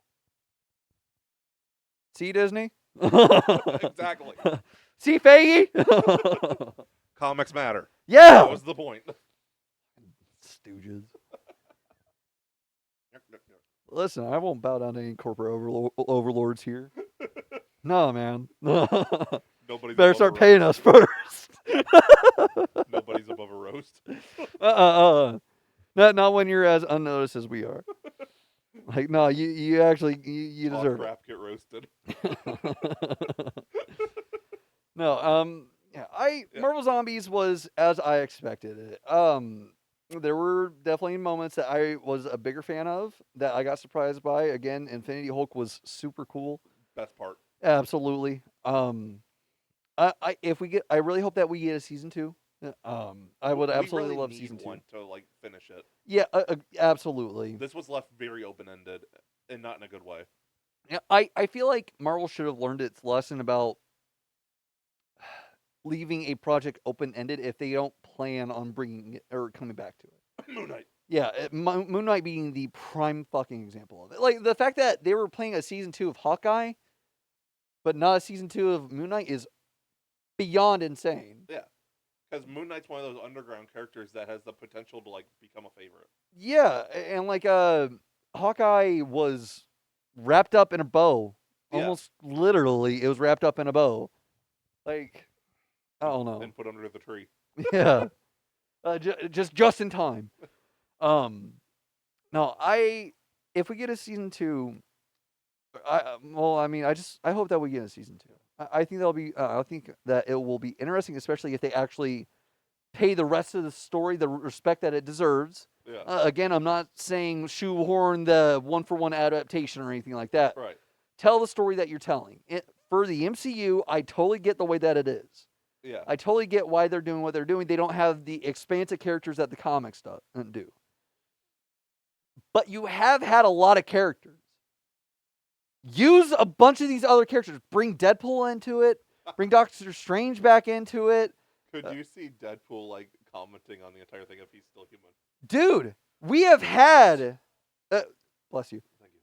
See, Disney? Exactly. See, Feige? Comics matter. Yeah. That was the point. Stooges. Listen, I won't bow down to any corporate overlords here. No, man. Nobody's better start paying us first. Nobody's above a roast. Not when you're as unnoticed as we are. Like, no, you actually you deserve crap, get roasted. No, Marvel Zombies was as I expected it. There were definitely moments that I was a bigger fan of that I got surprised by. Again, Infinity Hulk was super cool. Best part. Absolutely. I really hope that we get a season 2. I would absolutely love season 2 to like finish it. Yeah, absolutely. This was left very open-ended and not in a good way. Yeah, I feel like Marvel should have learned its lesson about leaving a project open-ended if they don't plan on bringing it or coming back to it. Moon Knight. Yeah, Moon Knight being the prime fucking example of it. Like, the fact that they were playing a season 2 of Hawkeye, but not a season 2 of Moon Knight is beyond insane. Yeah. Because Moon Knight's one of those underground characters that has the potential to like become a favorite. Yeah, and like Hawkeye was wrapped up in a bow. Yeah. Almost literally, it was wrapped up in a bow. Like, I don't know. And put under the tree. Yeah, just in time. No, if we get a season 2, I hope that we get a season 2. I think that'll be. I think that it will be interesting, especially if they actually pay the rest of the story the respect that it deserves. Yeah. Again, I'm not saying shoehorn the one-for-one adaptation or anything like that. Right. Tell the story that you're telling. For the MCU, I totally get the way that it is. Yeah. I totally get why they're doing what they're doing. They don't have the expansive characters that the comics do. But you have had a lot of characters. Use a bunch of these other characters. Bring Deadpool into it. Bring Doctor Strange back into it. Could you see Deadpool like commenting on the entire thing if he's still human? Dude, we have had... bless you. Thank you.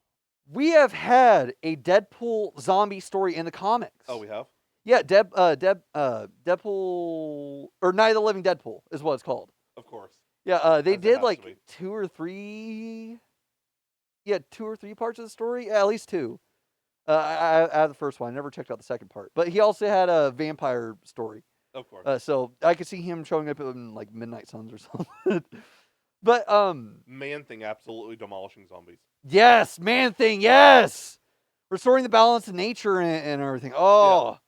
We have had a Deadpool zombie story in the comics. Oh, we have? Yeah, Deadpool... Or Night of the Living Deadpool is what it's called. Of course. Yeah, they As it did has like to be. 2 or 3... Yeah, 2 or 3 parts of the story. Yeah, at least 2. I have the first one. I never checked out the second part. But he also had a vampire story. Of course. So I could see him showing up in like Midnight Suns or something. But Man-Thing absolutely demolishing zombies. yes, Man-Thing, yes, restoring the balance of nature and everything. Oh,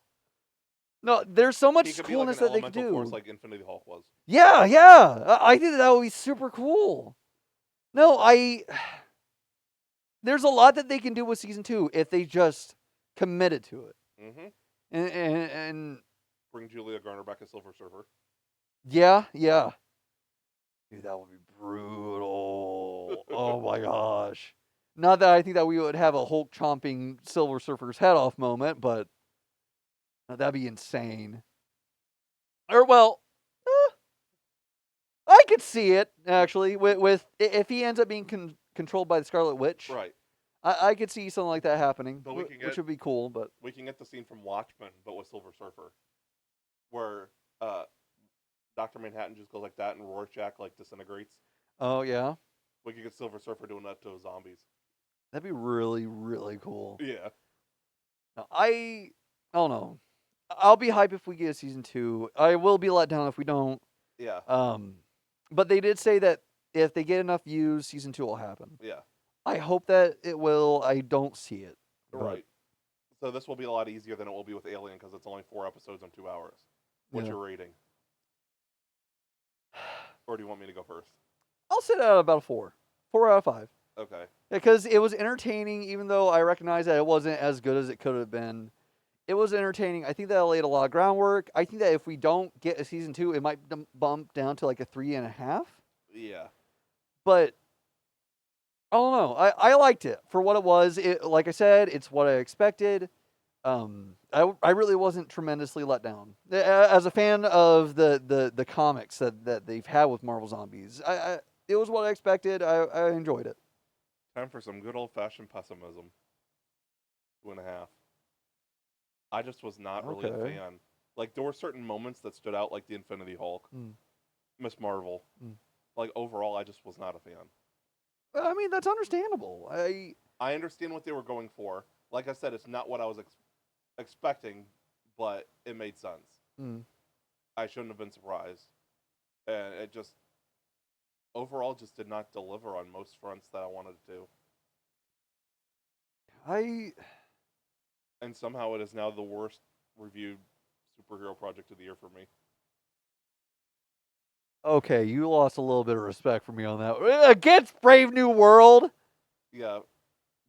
no, there's so much He could coolness be like an that they could elemental do. force like Infinity Hulk was. Yeah. I think that would be super cool. No, there's a lot that they can do with season 2 if they just committed to it. Mm-hmm. And Bring Julia Garner back as Silver Surfer. yeah. Dude, that would be brutal. Oh my gosh. Not that I think that we would have a Hulk chomping Silver Surfer's head off moment, but that'd be insane. Or well, I could see it actually with if he ends up being controlled by the Scarlet Witch. Right. I could see something like that happening, But we can which would be cool. But we can get the scene from Watchmen, but with Silver Surfer, where Dr. Manhattan just goes like that and Rorschach like disintegrates. oh yeah, We could get Silver Surfer doing that to zombies. that'd be really really cool. Yeah. Now, I don't know. I'll be hyped if we get a season 2. I will be let down if we don't. Yeah. But they did say that if they get enough views, season 2 will happen. Yeah. I hope that it will. I don't see it. but- Right. So this will be a lot easier than it will be with Alien because it's only 4 episodes in 2 hours. What's Yeah. your rating? Or do you want me to go first? I'll sit at about a 4. 4 out of 5. Okay. Because it was entertaining, even though I recognize that it wasn't as good as it could have been. It was entertaining. I think that laid a lot of groundwork. I think that if we don't get a season 2, it might bump down to like a 3.5. Yeah. But I don't know. I liked it for what it was. Like I said, it's what I expected. I really wasn't tremendously let down. As a fan of the comics that they've had with Marvel Zombies, it was what I expected. I enjoyed it. Time for some good old-fashioned pessimism. 2.5. I just was not really a Okay. fan. Like, there were certain moments that stood out, like the Infinity Hulk, Mm. Miss Marvel. Mm. Like, overall, I just was not a fan. I mean, that's understandable. I understand what they were going for. Like I said, it's not what I was expecting, but it made sense. Mm. I shouldn't have been surprised. And it just, overall, just did not deliver on most fronts that I wanted it to. And somehow it is now the worst reviewed superhero project of the year for me. Okay, you lost a little bit of respect for me on that. Against Brave New World. Yeah,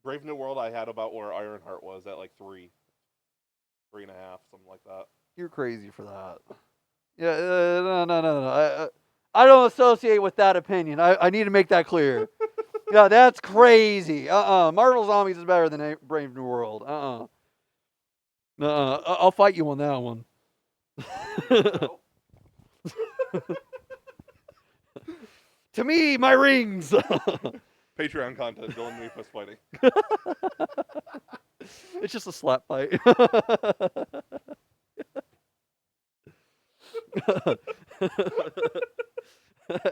Brave New World I had about where Ironheart was at like 3.5, something like that. You're crazy for that. Yeah, no. I don't associate with that opinion. I need to make that clear. Yeah, that's crazy. Marvel Zombies is better than Brave New World. I'll fight you on that one. To me, my rings. Patreon content, Dyllan and me fist fighting. It's just a slap fight.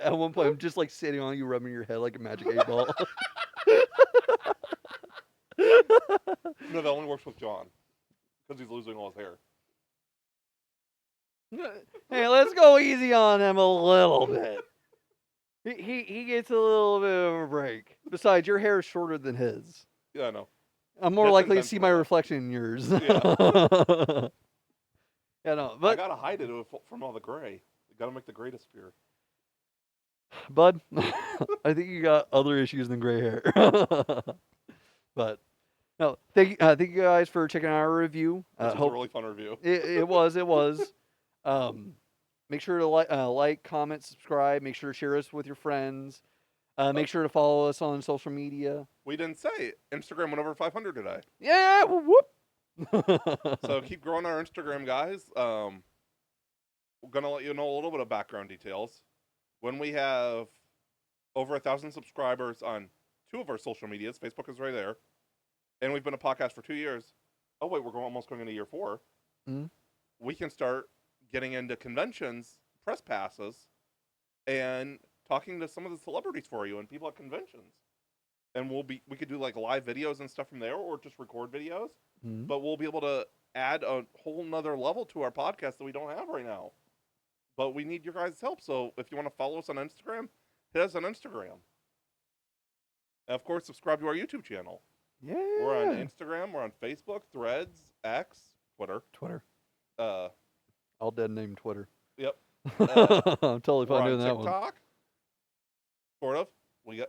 At one point, I'm just like sitting on you, rubbing your head like a magic 8 ball. No, that only works with John because he's losing all his hair. Hey, let's go easy on him a little bit. He gets a little bit of a break. Besides, your hair is shorter than his. Yeah, I know. I'm more That's likely to see my intentional, though. reflection in yours. Yeah. Yeah, no, I but gotta hide it from all the gray. You gotta make the gray disappear. bud, I think you got other issues than gray hair. But no, thank you guys for checking out our review. This was a really fun review. It was. Make sure to like, comment, subscribe. Make sure to share us with your friends. Make sure to follow us on social media. We didn't say Instagram went over 500 today. Yeah, whoop. So keep growing our Instagram, guys. We're gonna let you know a little bit of background details. When we have over 1,000 subscribers on 2 of our social medias, Facebook is right there, and we've been a podcast for 2 years. Oh wait, we're almost going into year 4. Mm-hmm. We can start getting into conventions, press passes, and talking to some of the celebrities for you and people at conventions. And we could do like live videos and stuff from there, or just record videos. Mm-hmm. But we'll be able to add a whole nother level to our podcast that we don't have right now. But we need your guys' help. So if you want to follow us on Instagram, hit us on Instagram. And of course, subscribe to our YouTube channel. Yeah. We're on Instagram. We're on Facebook, Threads, X, Twitter. All dead name Twitter. Yep. I'm totally fine doing that one. We're on TikTok. Sort of. Yeah.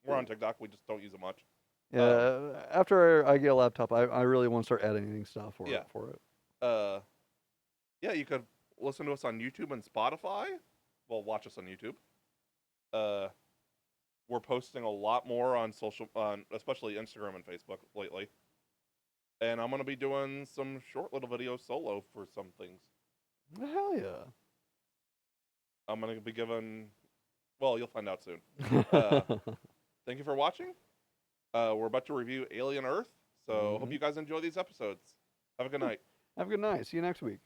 We're on TikTok. We just don't use it much. Yeah. After I get a laptop, I really want to start editing stuff for it. Yeah, you could listen to us on YouTube and Spotify. Well, watch us on YouTube. We're posting a lot more on especially Instagram and Facebook lately. And I'm going to be doing some short little videos solo for some things. Hell yeah. I'm going to be giving... Well, you'll find out soon. Thank you for watching. We're about to review Alien Earth. So hope you guys enjoy these episodes. Have a good night. Have a good night. See you next week.